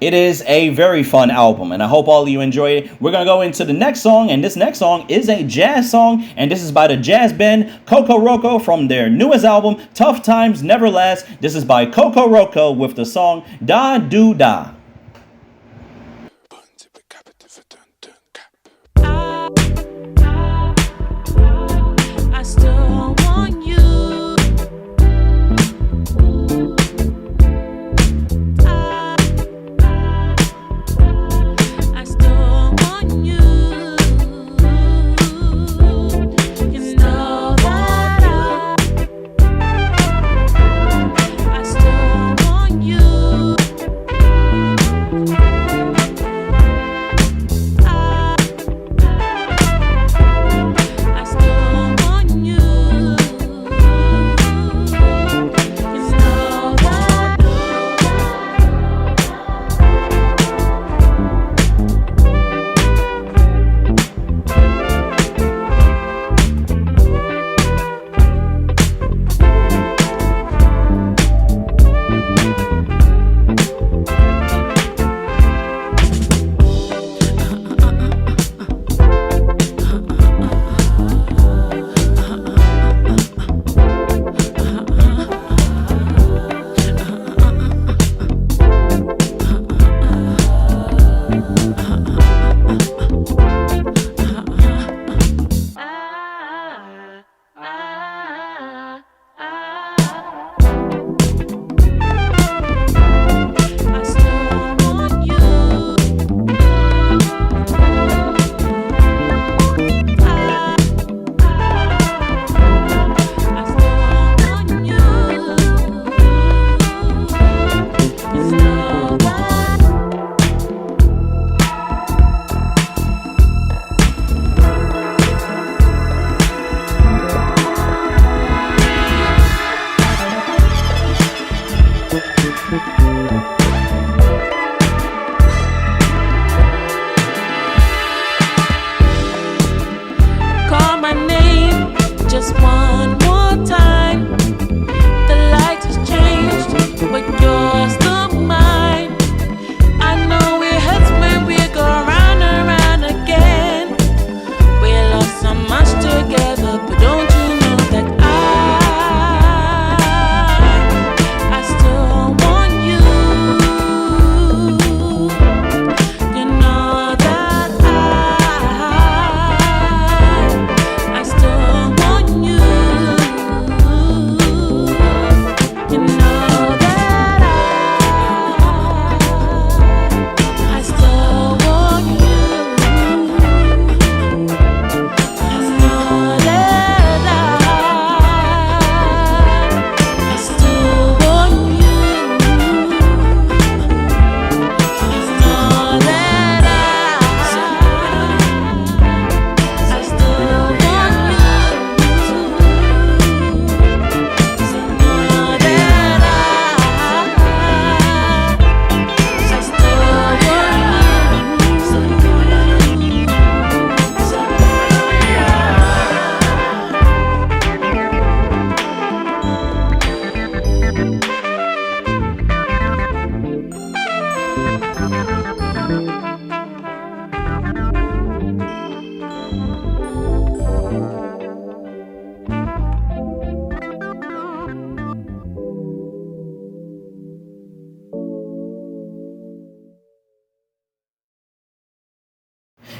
It is a very fun album, and I hope all of you enjoy it. We're going to go into the next song, and this next song is a jazz song, and this is by the jazz band Coco Roco from their newest album, Tough Times Never Last. This is by Coco Roco with the song Da Do Da. I still want you. I still want you. You know that I still want you.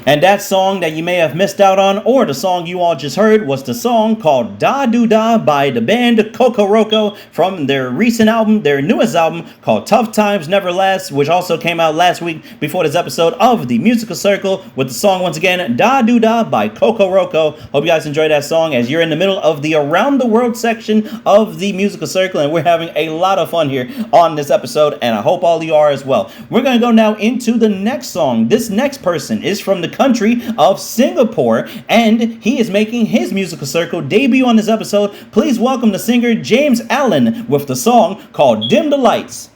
And that song that you may have missed out on, or the song you all just heard, was the song called Da Do Da by the band Kokoroko from their recent album, their newest album called Tough Times Never Last, which also came out last week before this episode of the Musical Circle, with the song once again, Da Do Da by Kokoroko. Hope you guys enjoyed that song, as you're in the middle of the Around the World section of the Musical Circle, and we're having a lot of fun here on this episode, and I hope all of you are as well. We're going to go now into the next song. This next person is from the country of Singapore, and he is making his Musical Circle debut on this episode. Please welcome the singer James Allen with the song called Dim the Lights.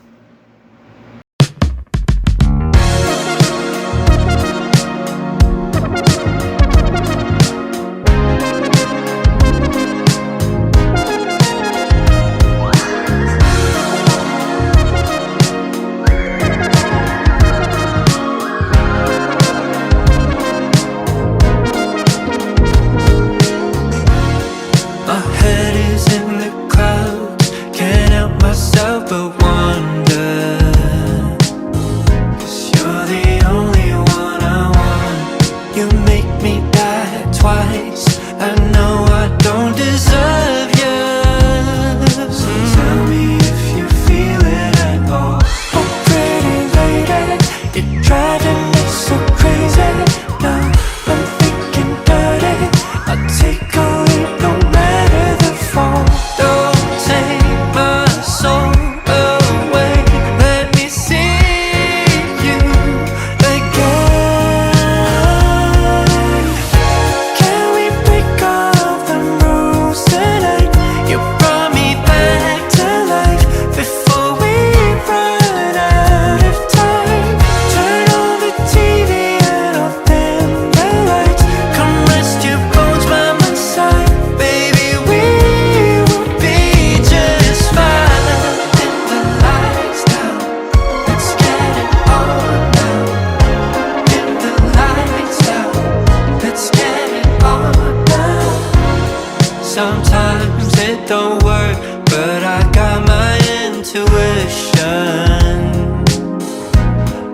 Sometimes it don't work, but I got my intuition.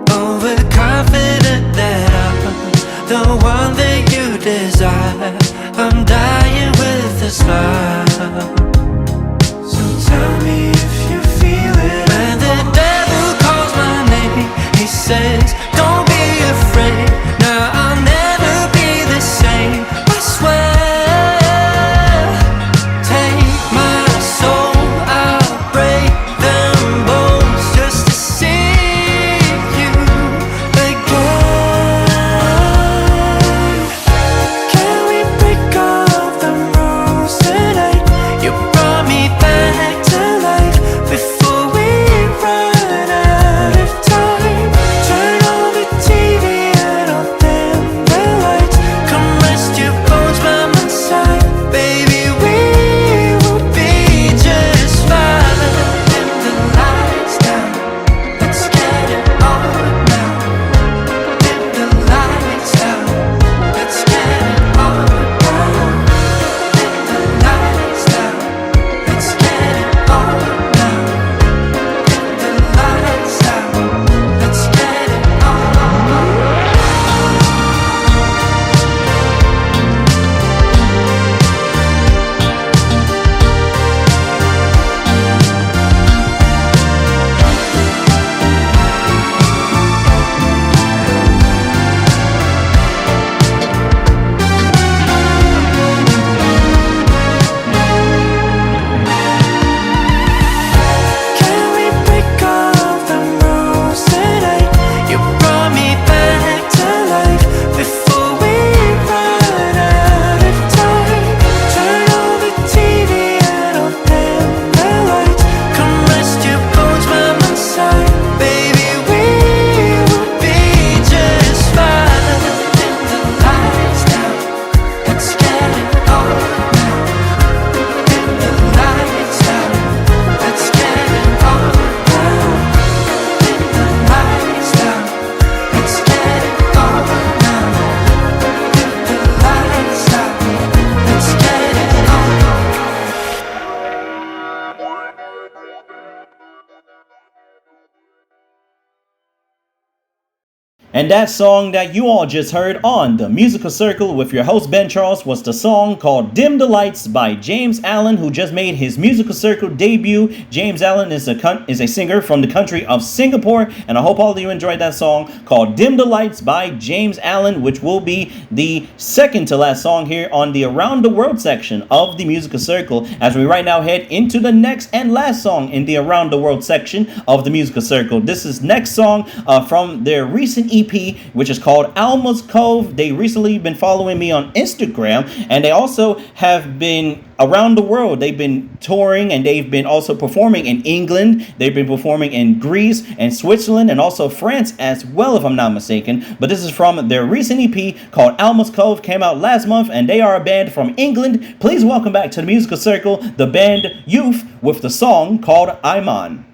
Overconfident that I'm the one that you desire. I'm dying with a smile. So tell me if you feel it. When the devil calls my name, he says, don't be afraid. Now I'll never be the same, I swear. Tonight And that song that you all just heard on the Musical Circle with your host Ben Charles was the song called Dim the Lights by James Allen, who just made his Musical Circle debut. James Allen is a singer from the country of Singapore, and I hope all of you enjoyed that song called Dim the Lights by James Allen, which will be the second to last song here on the Around the World section of the Musical Circle, as we right now head into the next and last song in the Around the World section of the Musical Circle. This is next song from their recent EP, which is called Alma's Cove. They recently been following me on Instagram, and they also have been around the world. They've been touring, and they've been also performing in England. They've been performing in Greece and Switzerland and also France as well, if I'm not mistaken. But this is from their recent EP called Alma's Cove, came out last month, and they are a band from England. Please welcome back to the Musical Circle the band Youth with the song called I'm On.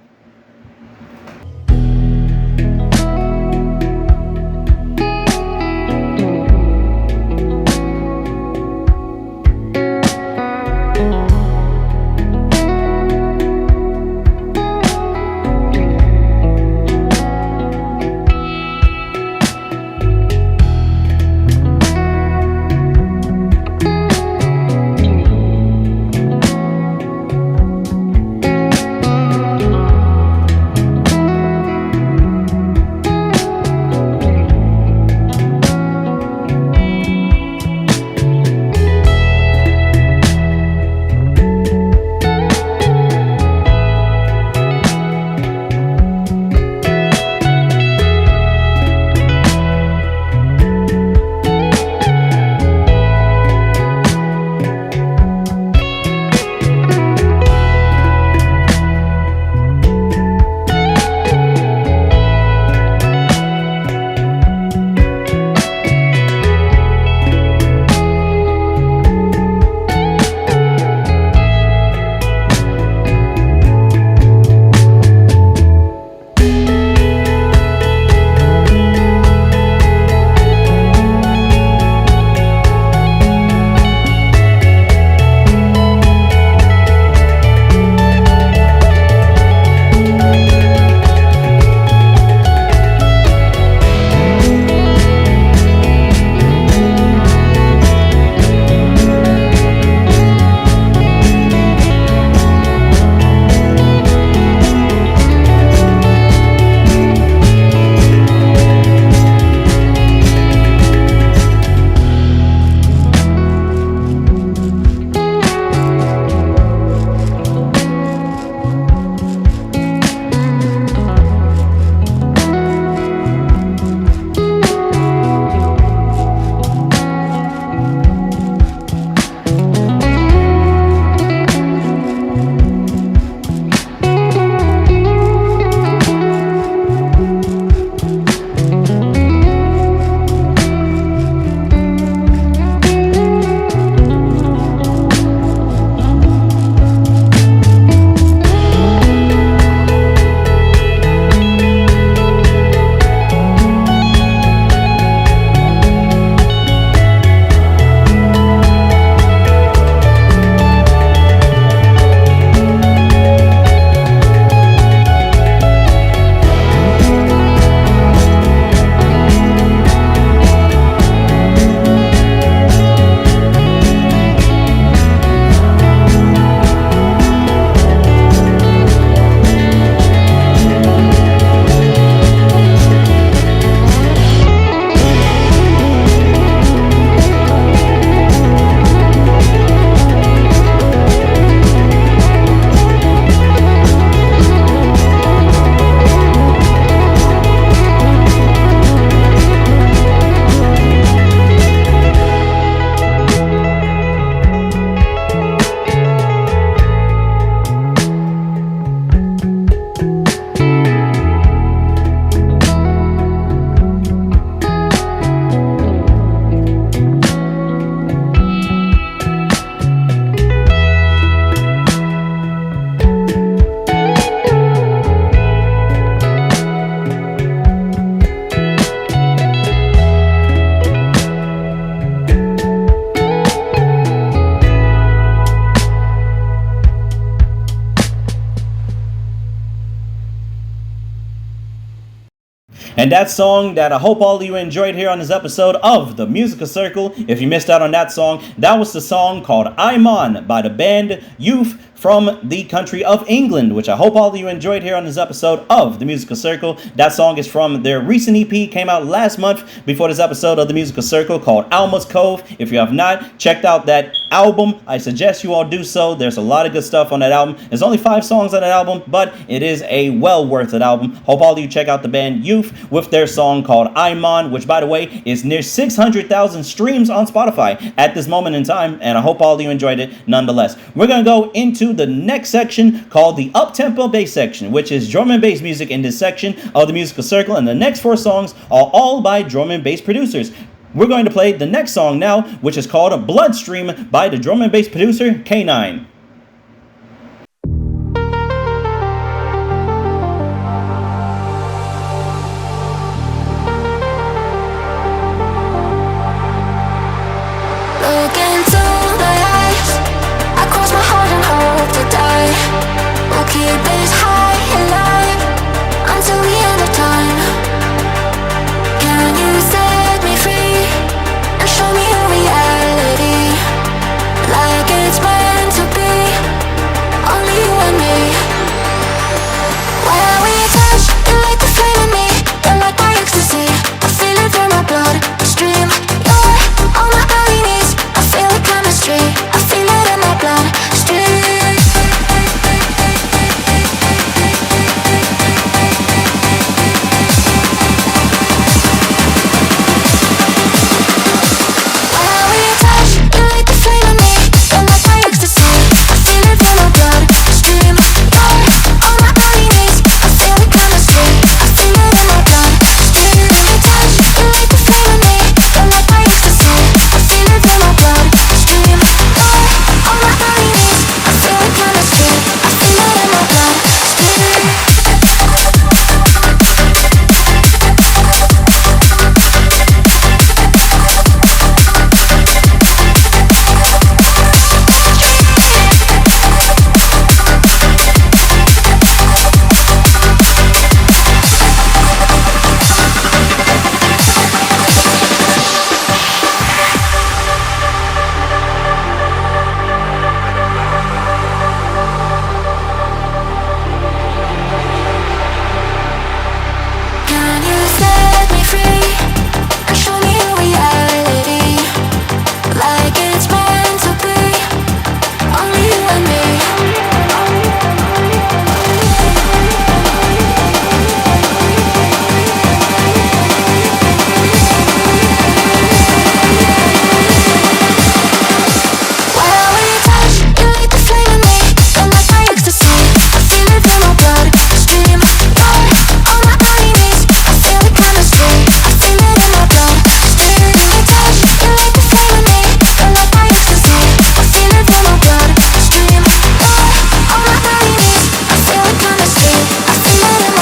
And that song that I hope all of you enjoyed here on this episode of the Musical Circle, if you missed out on that song, that was the song called I'm On by the band Youth from the country of England, which I hope all of you enjoyed here on this episode of the Musical Circle. That song is from their recent EP, came out last month before this episode of the Musical Circle, called Alma's Cove. If you have not checked out that album, I suggest you all do so. There's a lot of good stuff on that album. There's only 5 songs on that album, but it is a well worth it album. Hope all of you check out the band Youth with their song called I'm On, which, by the way, is near 600,000 streams on Spotify at this moment in time, and I hope all of you enjoyed it nonetheless. We're going to go into the next section called the Uptempo Bass Section, which is drum and bass music in this section of the Musical Circle, and the next 4 songs are all by drum and bass producers. We're going to play the next song now, which is called Bloodstream by the drum and bass producer K9. Look into my eyes, I cross my heart and hope to die. We'll keep this high alive until the end of time. Can you set me free and show me a reality like it's meant to be? Only you and me. When we touch, you light the flame in me. You're like my ecstasy, I feel it through my blood stream. You're on my early knees, I feel the chemistry, I feel it in my blood stream. When we touch, you light the flame in me. You're like my ecstasy, I feel it through my blood stream. You're on my early knees, I feel the chemistry, I feel it in my blood stream. When we touch, you light the flame in me. You're like my ecstasy, I feel it through my blood stream. You're on my early knees, I feel the chemistry, I feel it in my blood stream. Can you set me free and show me a reality like it's meant to be? Only you and me. When we touch, you light the flame in me. You're like my ecstasy, I feel it through my blood stream. You're on my early knees, I feel the chemistry, I feel it in my blood stream. When we touch, you light the flame in me. You're like my ecstasy, I feel it through my blood stream. You're on my early knees, I feel the chemistry, I feel it in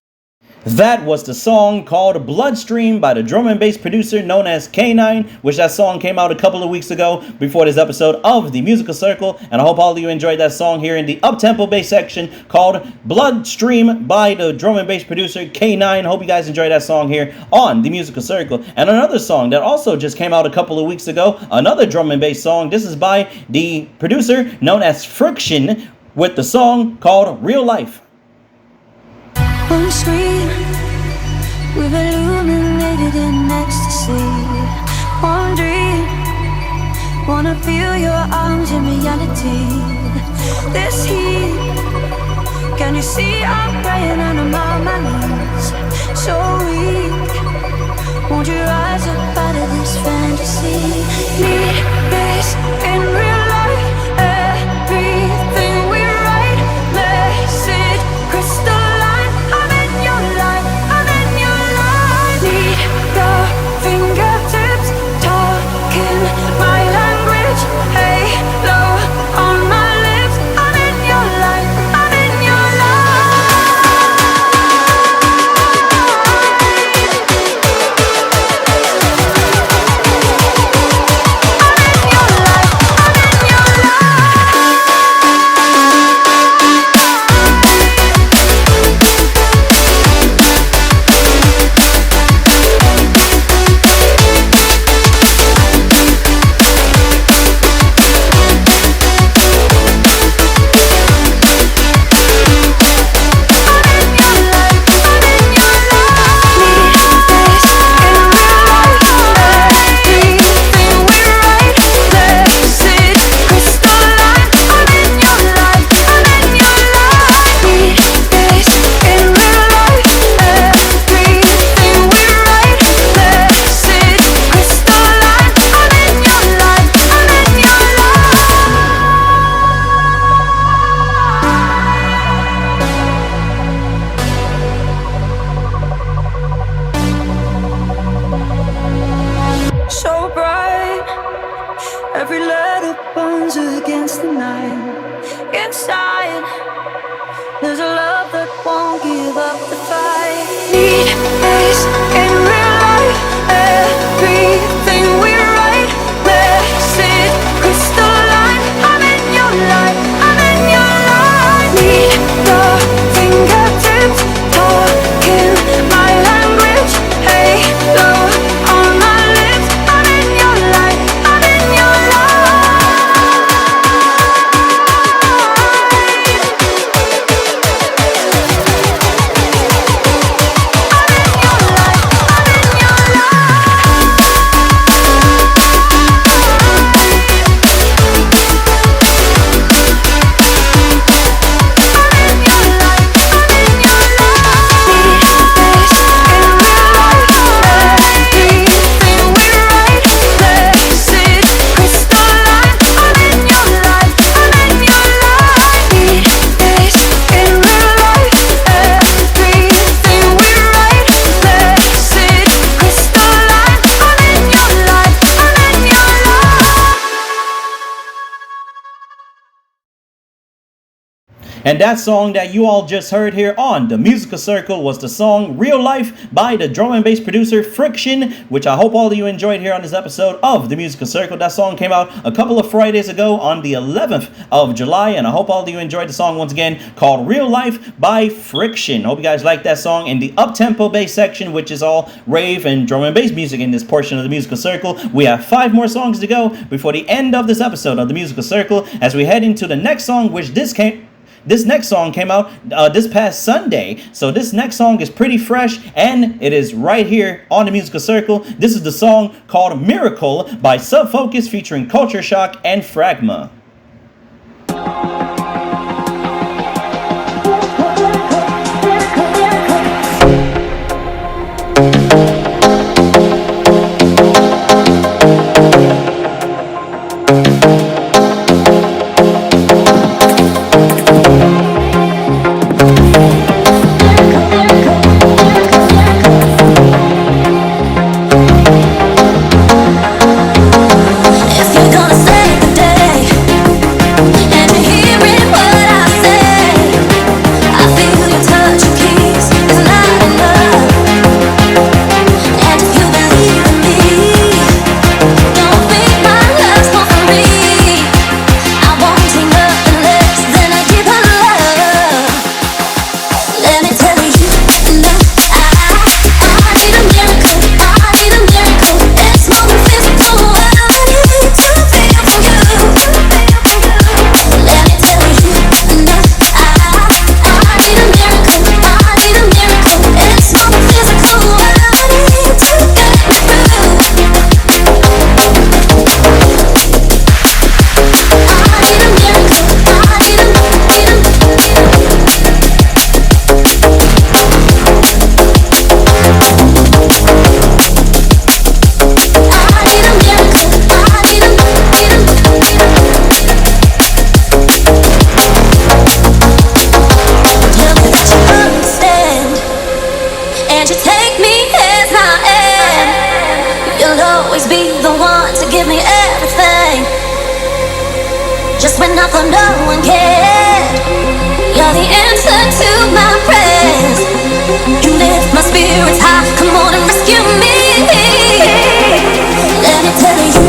my blood stream. That was the song called Bloodstream by the drum and bass producer known as K9, which that song came out a couple of weeks ago before this episode of the Musical Circle, and I hope all of you enjoyed that song here in the Uptempo Bass Section called Bloodstream by the drum and bass producer K9. Hope you guys enjoyed that song here on the Musical Circle. And another song that also just came out a couple of weeks ago, another drum and bass song. This is by the producer known as Friction with the song called Real Life. On the screen, we've illuminated in ecstasy. One dream, wanna feel your arms in reality. This heat, can you see I'm praying and I'm on my knees? So weak, won't you rise up out of this fantasy? Need this in real life, everything we write, message crystalline. I'm in your life, I'm in your life. Need the Every letter burns against the night. Inside, there's a love that won't give up the fight. Need is in real life. Everything we write, message crystalline. I'm in your light. I'm in your light. Need the fingertips talking my language. Halo on my lips. I'm in your light. I'm in your And that song that you all just heard here on the Musical Circle was the song Real Life by the drum and bass producer Friction, which I hope all of you enjoyed here on this episode of the Musical Circle. That song came out a couple of Fridays ago on the 11th of July, and I hope all of you enjoyed the song once again called Real Life by Friction. Hope you guys like that song in the Uptempo Bass Section, which is all rave and drum and bass music in this portion of the Musical Circle. We have 5 more songs to go before the end of this episode of the Musical Circle as we head into the next song, which this next song came out this past Sunday, so this next song is pretty fresh, and it is right here on the Musical Circle. This is the song called Miracle by Subfocus featuring Culture Shock and Fragma. If you're gonna save the day, Just when I thought no one cared, you're the answer to my prayers. You lift my spirits high, come on and rescue me. Let me tell you,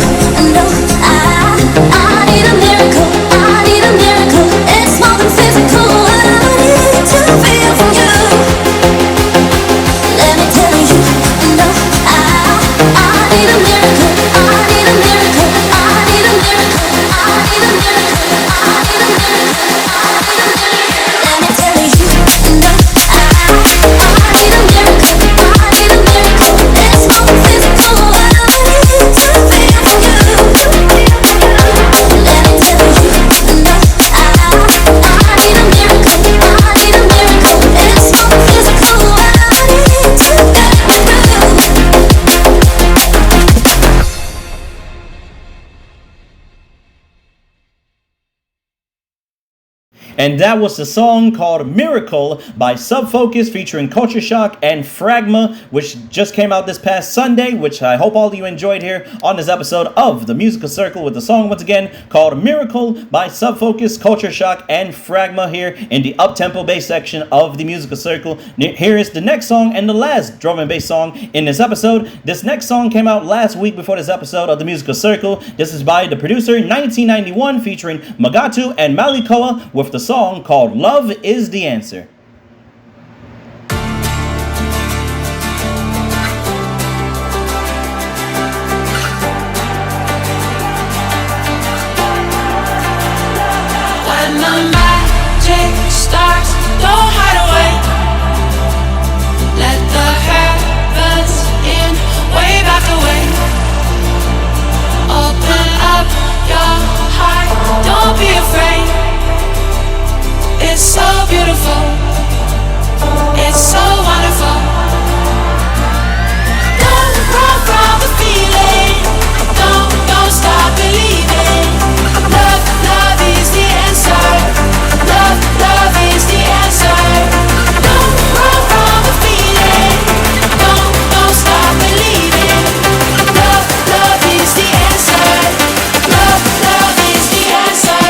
no, I need a miracle, I need a miracle. It's more than physical, I need to feel from you. Let me tell you, no, I need a miracle, I need a miracle, I need a miracle, I need a miracle, I need a miracle, I need a miracle. Let me tell you, no, I need a miracle, I need a miracle. It's And that was the song called Miracle by Subfocus featuring Culture Shock and Fragma, which just came out this past Sunday, which I hope all of you enjoyed here on this episode of The Musical Circle with the song once again called Miracle by Subfocus, Culture Shock, and Fragma here in the Uptempo Bass section of The Musical Circle. Here is the next song and the last drum and bass song in this episode. This next song came out last week before this episode of The Musical Circle. This is by the producer 1991 featuring Magatu and Malikoa with the song called Love is the Answer. When the magic starts, don't hide away. Let the heavens in, way back away. Open up your heart, don't be afraid. It's so beautiful, it's so wonderful. Don't run from the feeling, don't stop believing. Love is the answer. Love is the answer. Don't run from the feeling, don't stop believing. Love is the answer. Love is the answer.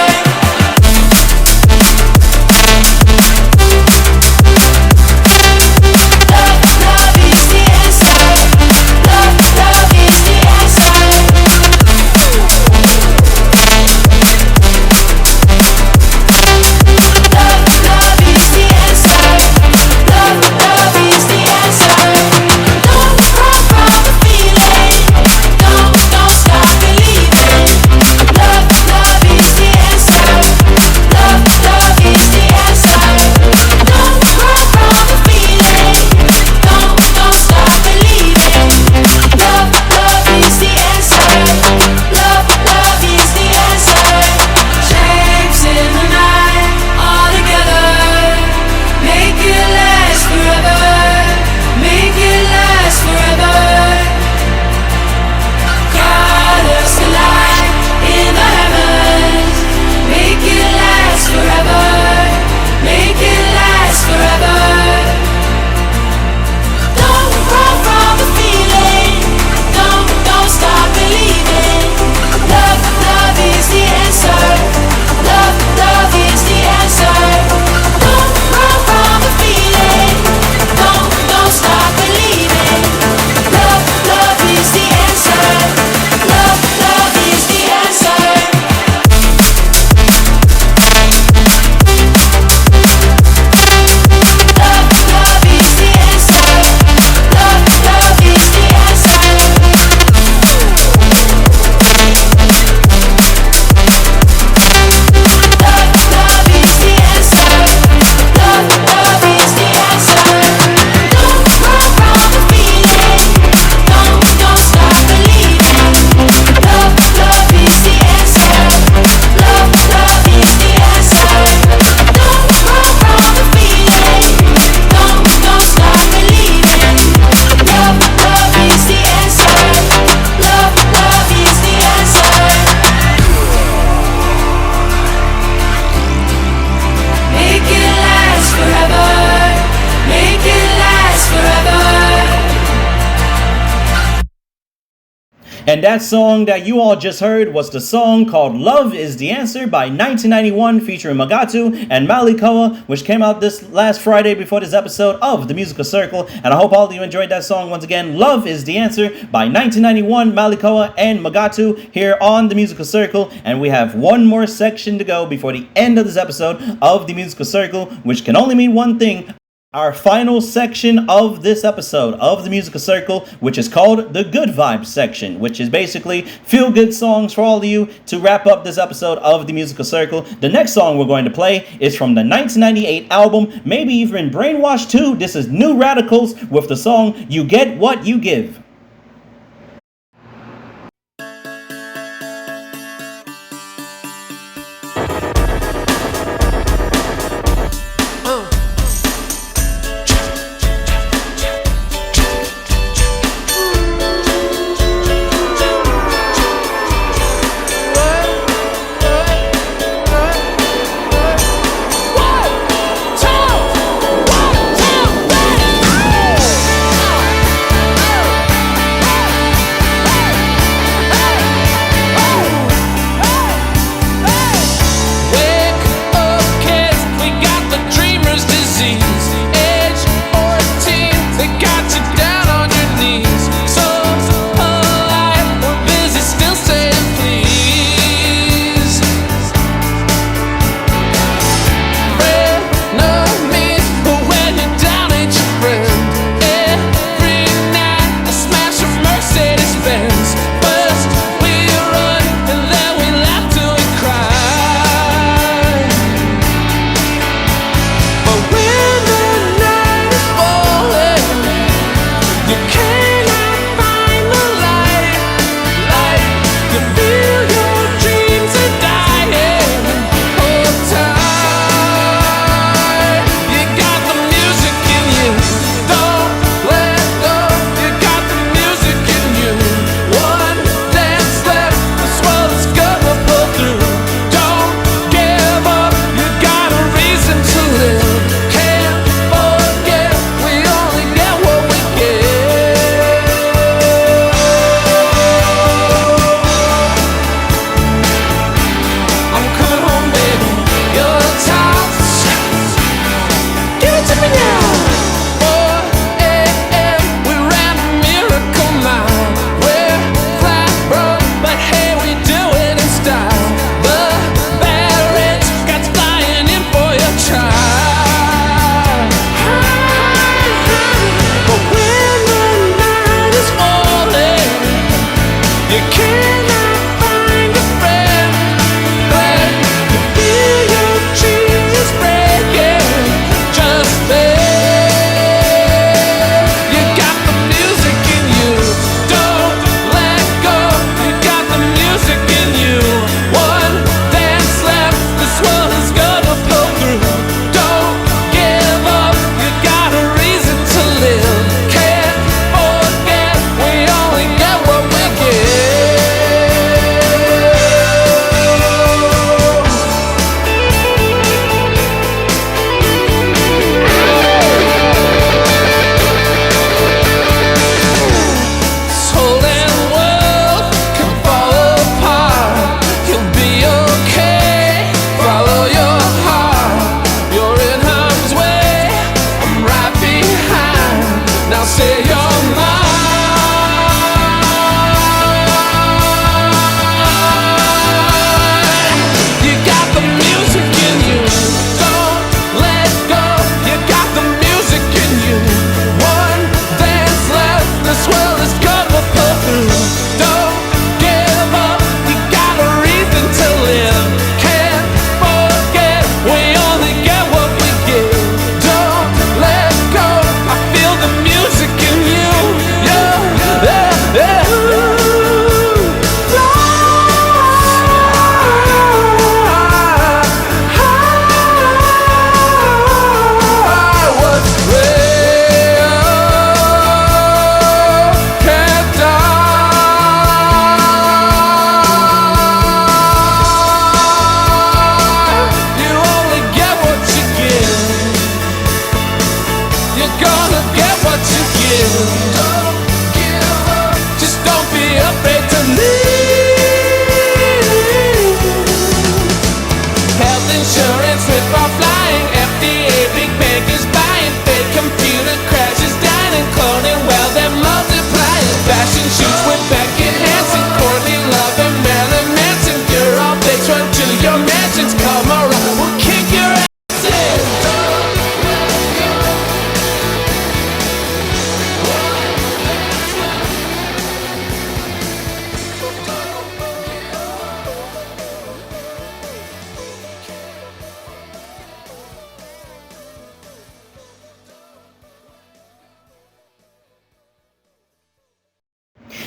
And that song that you all just heard was the song called Love is the Answer by 1991 featuring Magatu and Malikoa, which came out this last Friday before this episode of The Musical Circle. And I hope all of you enjoyed that song once again. Love is the Answer by 1991, Malikoa and Magatu here on The Musical Circle. And we have one more section to go before the end of this episode of The Musical Circle, which can only mean one thing. Our final section of this episode of The Musical Circle, which is called the Good Vibes section, which is basically feel-good songs for all of you to wrap up this episode of The Musical Circle. The next song we're going to play is from the 1998 album, maybe even Brainwashed 2. This is New Radicals with the song You Get What You Give.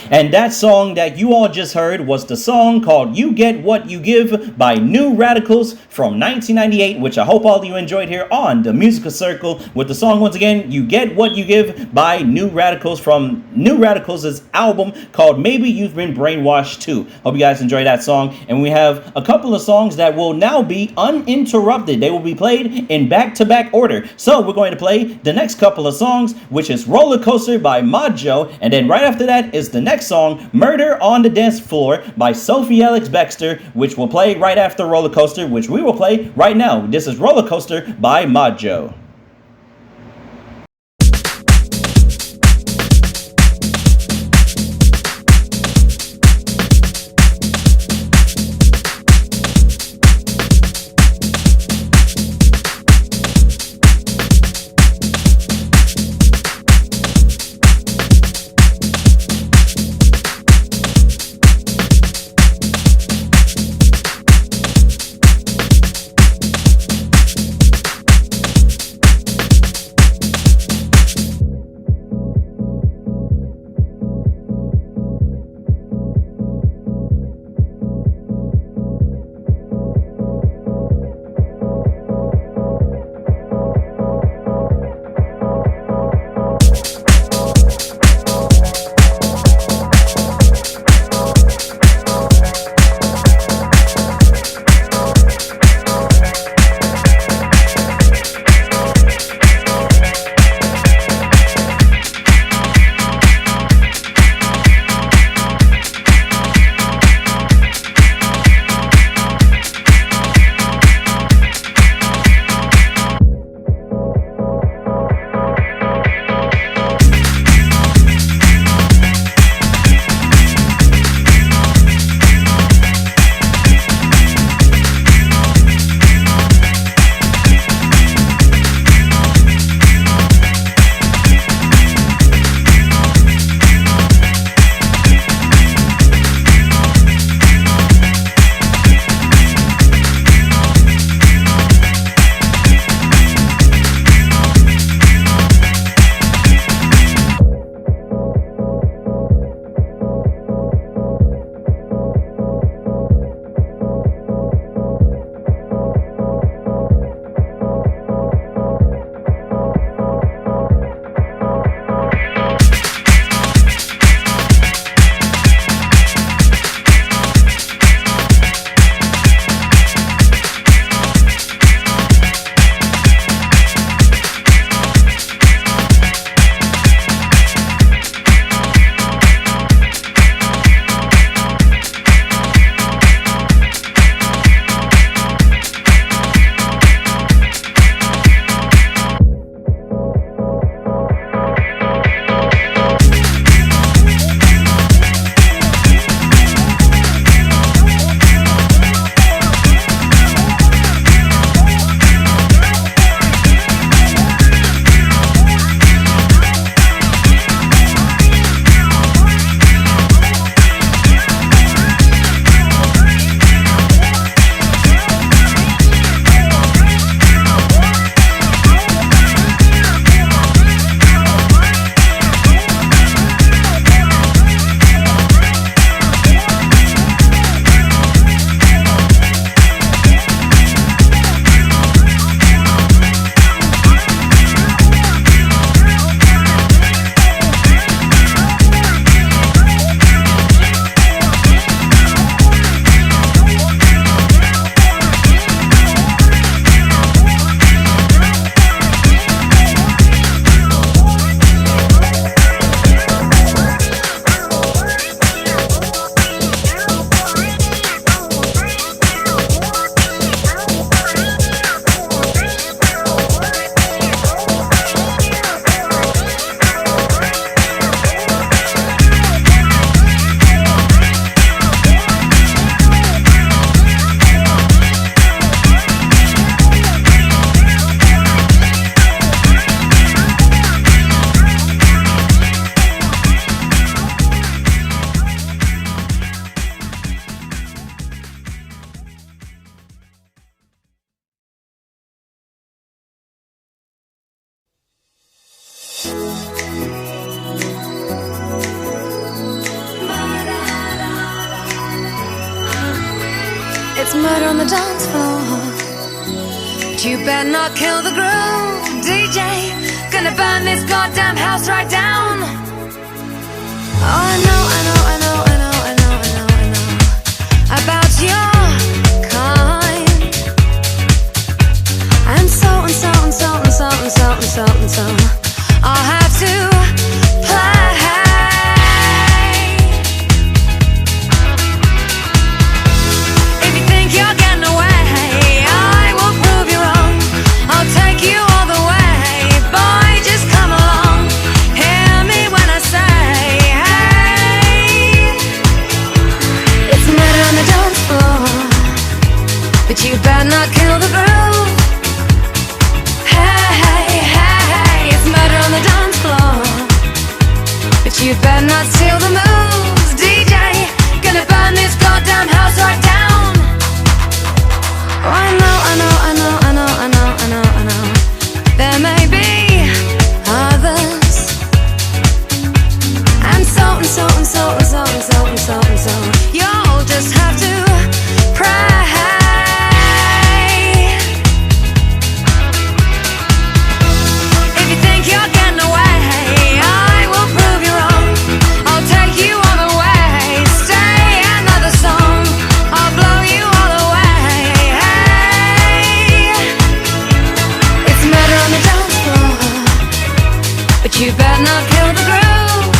And that song that you all just heard was the song called You Get What You Give by New Radicals from 1998, which I hope all of you enjoyed here on the Musical Circle with the song, once again, You Get What You Give by New Radicals from New Radicals' album called Maybe You've Been Brainwashed Too. Hope you guys enjoyed that song. And we have a couple of songs that will now be uninterrupted. They will be played in back-to-back order. So we're going to play the next couple of songs, which is Roller Coaster by Majo, and then right after that is the next song, Murder on the Dance Floor by Sophie Alex Baxter, which will play right after Roller Coaster, which we will play right now. This is Roller Coaster by Majo. murder on the dance floor. But you better not kill the groove, DJ. Gonna burn this goddamn house right down. Oh, I know, I know, I know, I know, I know, I know, I know about your kind. And so and so and so and so and so and so and so I'll have to play. If you think you're getting away, I will prove you wrong. I'll take you all the way. Boy, just come along. Hear me when I say, hey. It's murder on the dance floor, but you better not kill the groove. Hey, hey, hey, hey. It's murder on the dance floor, but you better not steal the moves, DJ. Gonna burn this goddamn house right down. Oh, I know, I know, I know, I know, I know, I know, I know. There may be others, and so and so and so and so and so and so and so. You'll just have to pray. If you think you're getting away, I will prove you wrong. I'll take you all the way. Stay another song. I'll blow you all away. Hey. It's murder on the dance floor, but you better not kill the groove.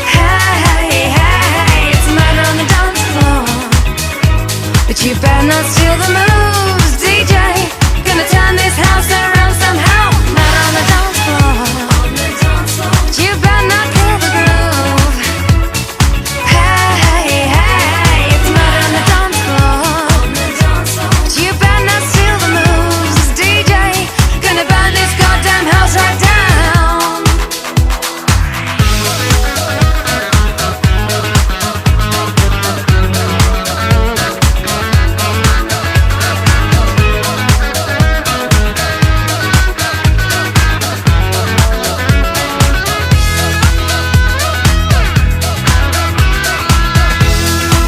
Hey, hey, hey. It's murder on the dance floor, but you better not steal the moves, DJ. Gonna turn this house around somehow. Murder on the dance floor, but you better not kill the groove. Hey, hey, hey. It's murder on the dance floor, but you better not steal the moves, DJ. Gonna burn this goddamn house right down.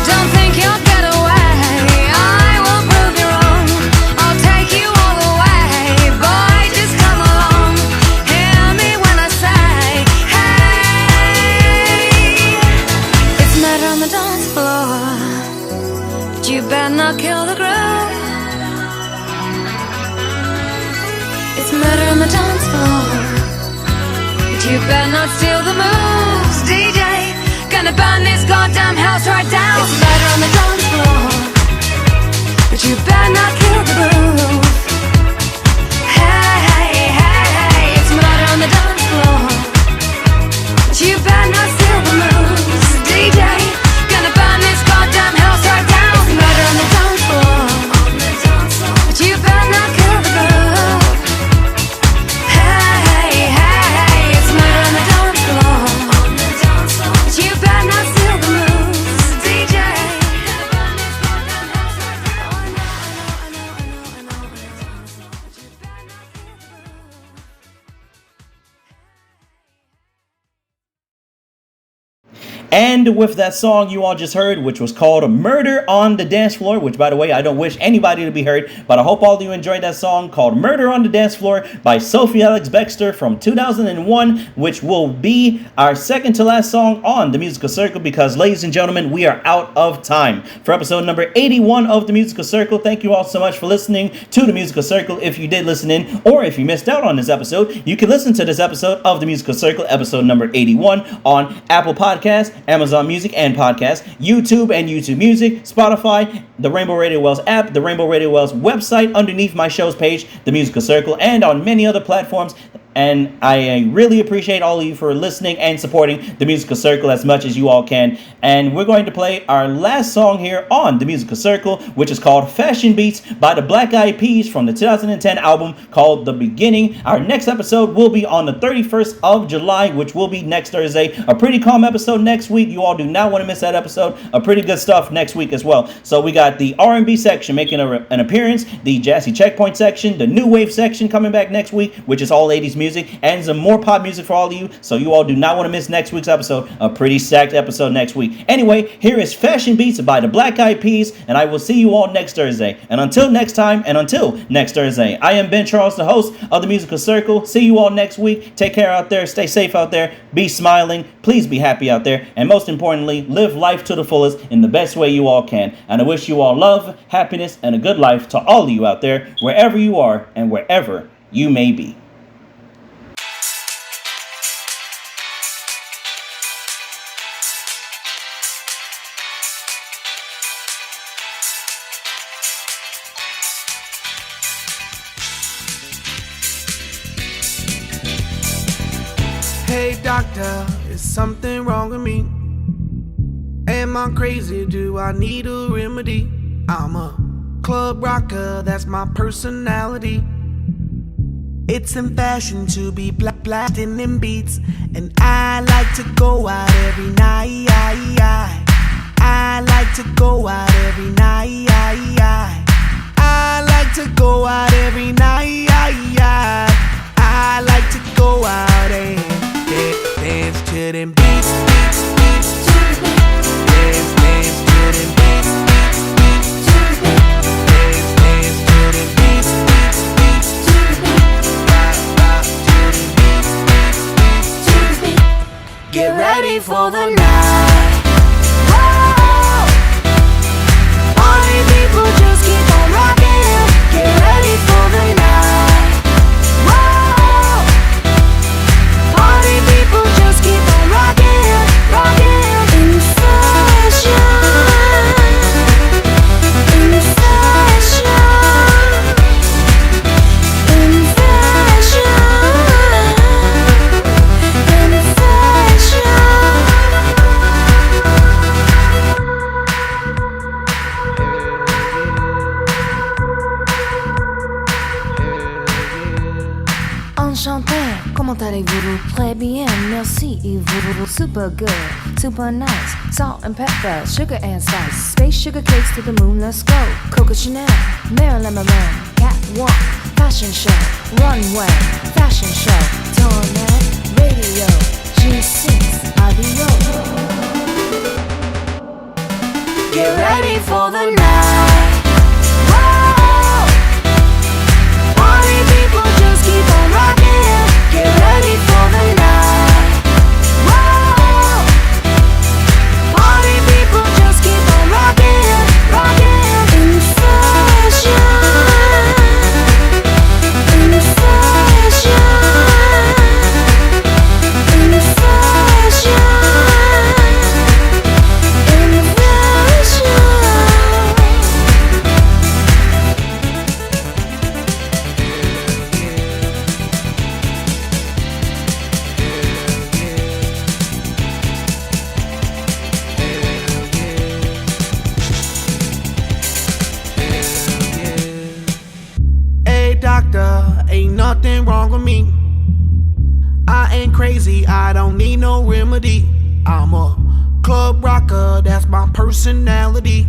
Don't think you'll get away. I will prove you wrong. I'll take you all the way. Boy, just come along. Hear me when I say, hey. It's murder on the dance floor, but you better not kill the groove. It's murder on the dance floor, but you better not steal the moves, DJ. Gonna burn this goddamn house right down. It's murder on the dance floor, but you better not kill the groove. Hey, hey, hey, hey. It's murder on the dance floor, but you better not steal the moves, DJ. Gonna burn this goddamn house right down. It's murder on the dance floor, but you better not kill the groove. Hey, hey, hey. It's murder on the dance floor, but you better not steal the moves, DJ. Gonna burn this goddamn house right down. Oh, I know, I know, I know, I know, I know, I know. But you better not kill the groove. And with that song you all just heard, which was called Murder on the Dance Floor, which, by the way, I don't wish anybody to be hurt, but I hope all of you enjoyed that song called Murder on the Dance Floor by Sophie Alex Bextor from 2001, which will be our second to last song on the Musical Circle because, ladies and gentlemen, we are out of time. For episode number 81 of the Musical Circle, thank you all so much for listening to the Musical Circle. If you did listen in, or if you missed out on this episode, you can listen to this episode of the Musical Circle, episode number 81, on Apple Podcasts, Amazon Music and Podcasts, YouTube and YouTube Music, Spotify, the Rainbow Radio Wells app, the Rainbow Radio Wells website underneath my show's page, The Musical Circle, and on many other platforms. And I really appreciate all of you for listening and supporting the Musical Circle as much as you all can. And we're going to play our last song here on the Musical Circle, which is called Fashion Beats by the Black Eyed Peas from the 2010 album called The Beginning. Our next episode will be on the 31st of July, which will be next Thursday. A pretty calm episode next week. You all do not want to miss that episode. A pretty good stuff next week as well. So we got the R&B section making an appearance, the Jazzy Checkpoint section, the New Wave section coming back next week, which is all 80s music. music and some more pop music for all of you, so you all do not want to miss next week's episode. A pretty stacked episode next week. Anyway, here is Fashion Beats by the Black Eyed Peas, and I will see you all next Thursday. And until next time, and until next Thursday, I am Ben Charles, the host of the Musical Circle. See you all next week. Take care out there. Stay safe out there. Be smiling. Please be happy out there. And most importantly, live life to the fullest in the best way you all can. And I wish you all love, happiness, and a good life to all of you out there, wherever you are and wherever you may be. Hey doctor, is something wrong with me? Am I crazy? Do I need a remedy? I'm a club rocker, that's my personality. It's in fashion to be blasting them beats, and I like to go out every night. I like to go out every night. I like to go out every night. I like to go out and dance to them beats. Dance to them beats. Dance to them beats. Rock to them beats. Get ready for the night. Party people, just keep on rocking. Get ready for the night. Party people, just keep on rocking, rocking. In fashion, in fashion, in fashion, in fashion. Enchanté, comment allez-vous? Très bien, merci. Et vous? Super good, super nice. Salt and pepper, sugar and spice. Space sugar cakes to the moon, let's go. Coco Chanel, Marilyn Monroe. Catwalk, fashion show. Runway, fashion show. Tornado, radio. G6, adios. Get ready for the night. Party people, just keep on rocking. Get ready for the night. Party people, just keep on rocking, rocking. In fashion, in fashion, in fashion, in fashion. Hey doctor, ain't nothing wrong with me. I ain't crazy, I don't need no remedy. I'm a club rocker, that's my personality.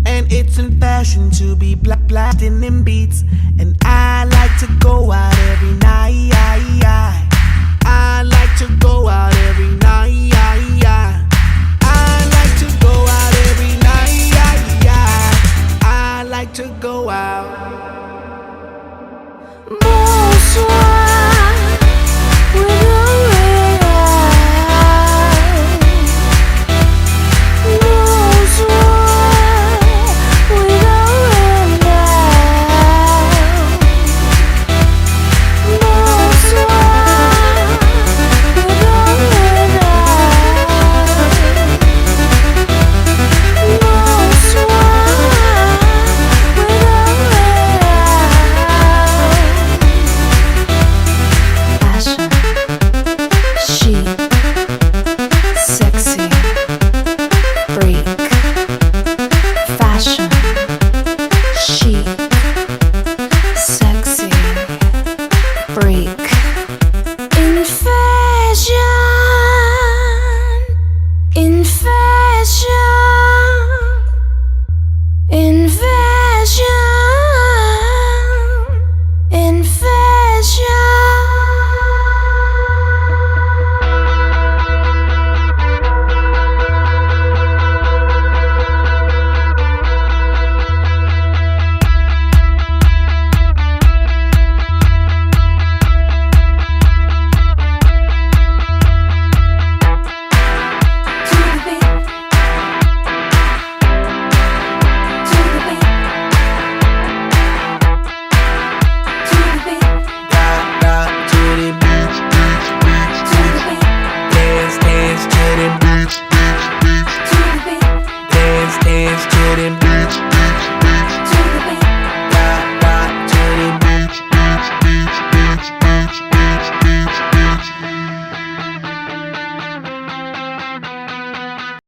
And it's in fashion to be blasting them beats, and I like to go out every night. I like to go out every night. I like to go out every night. I like to go out.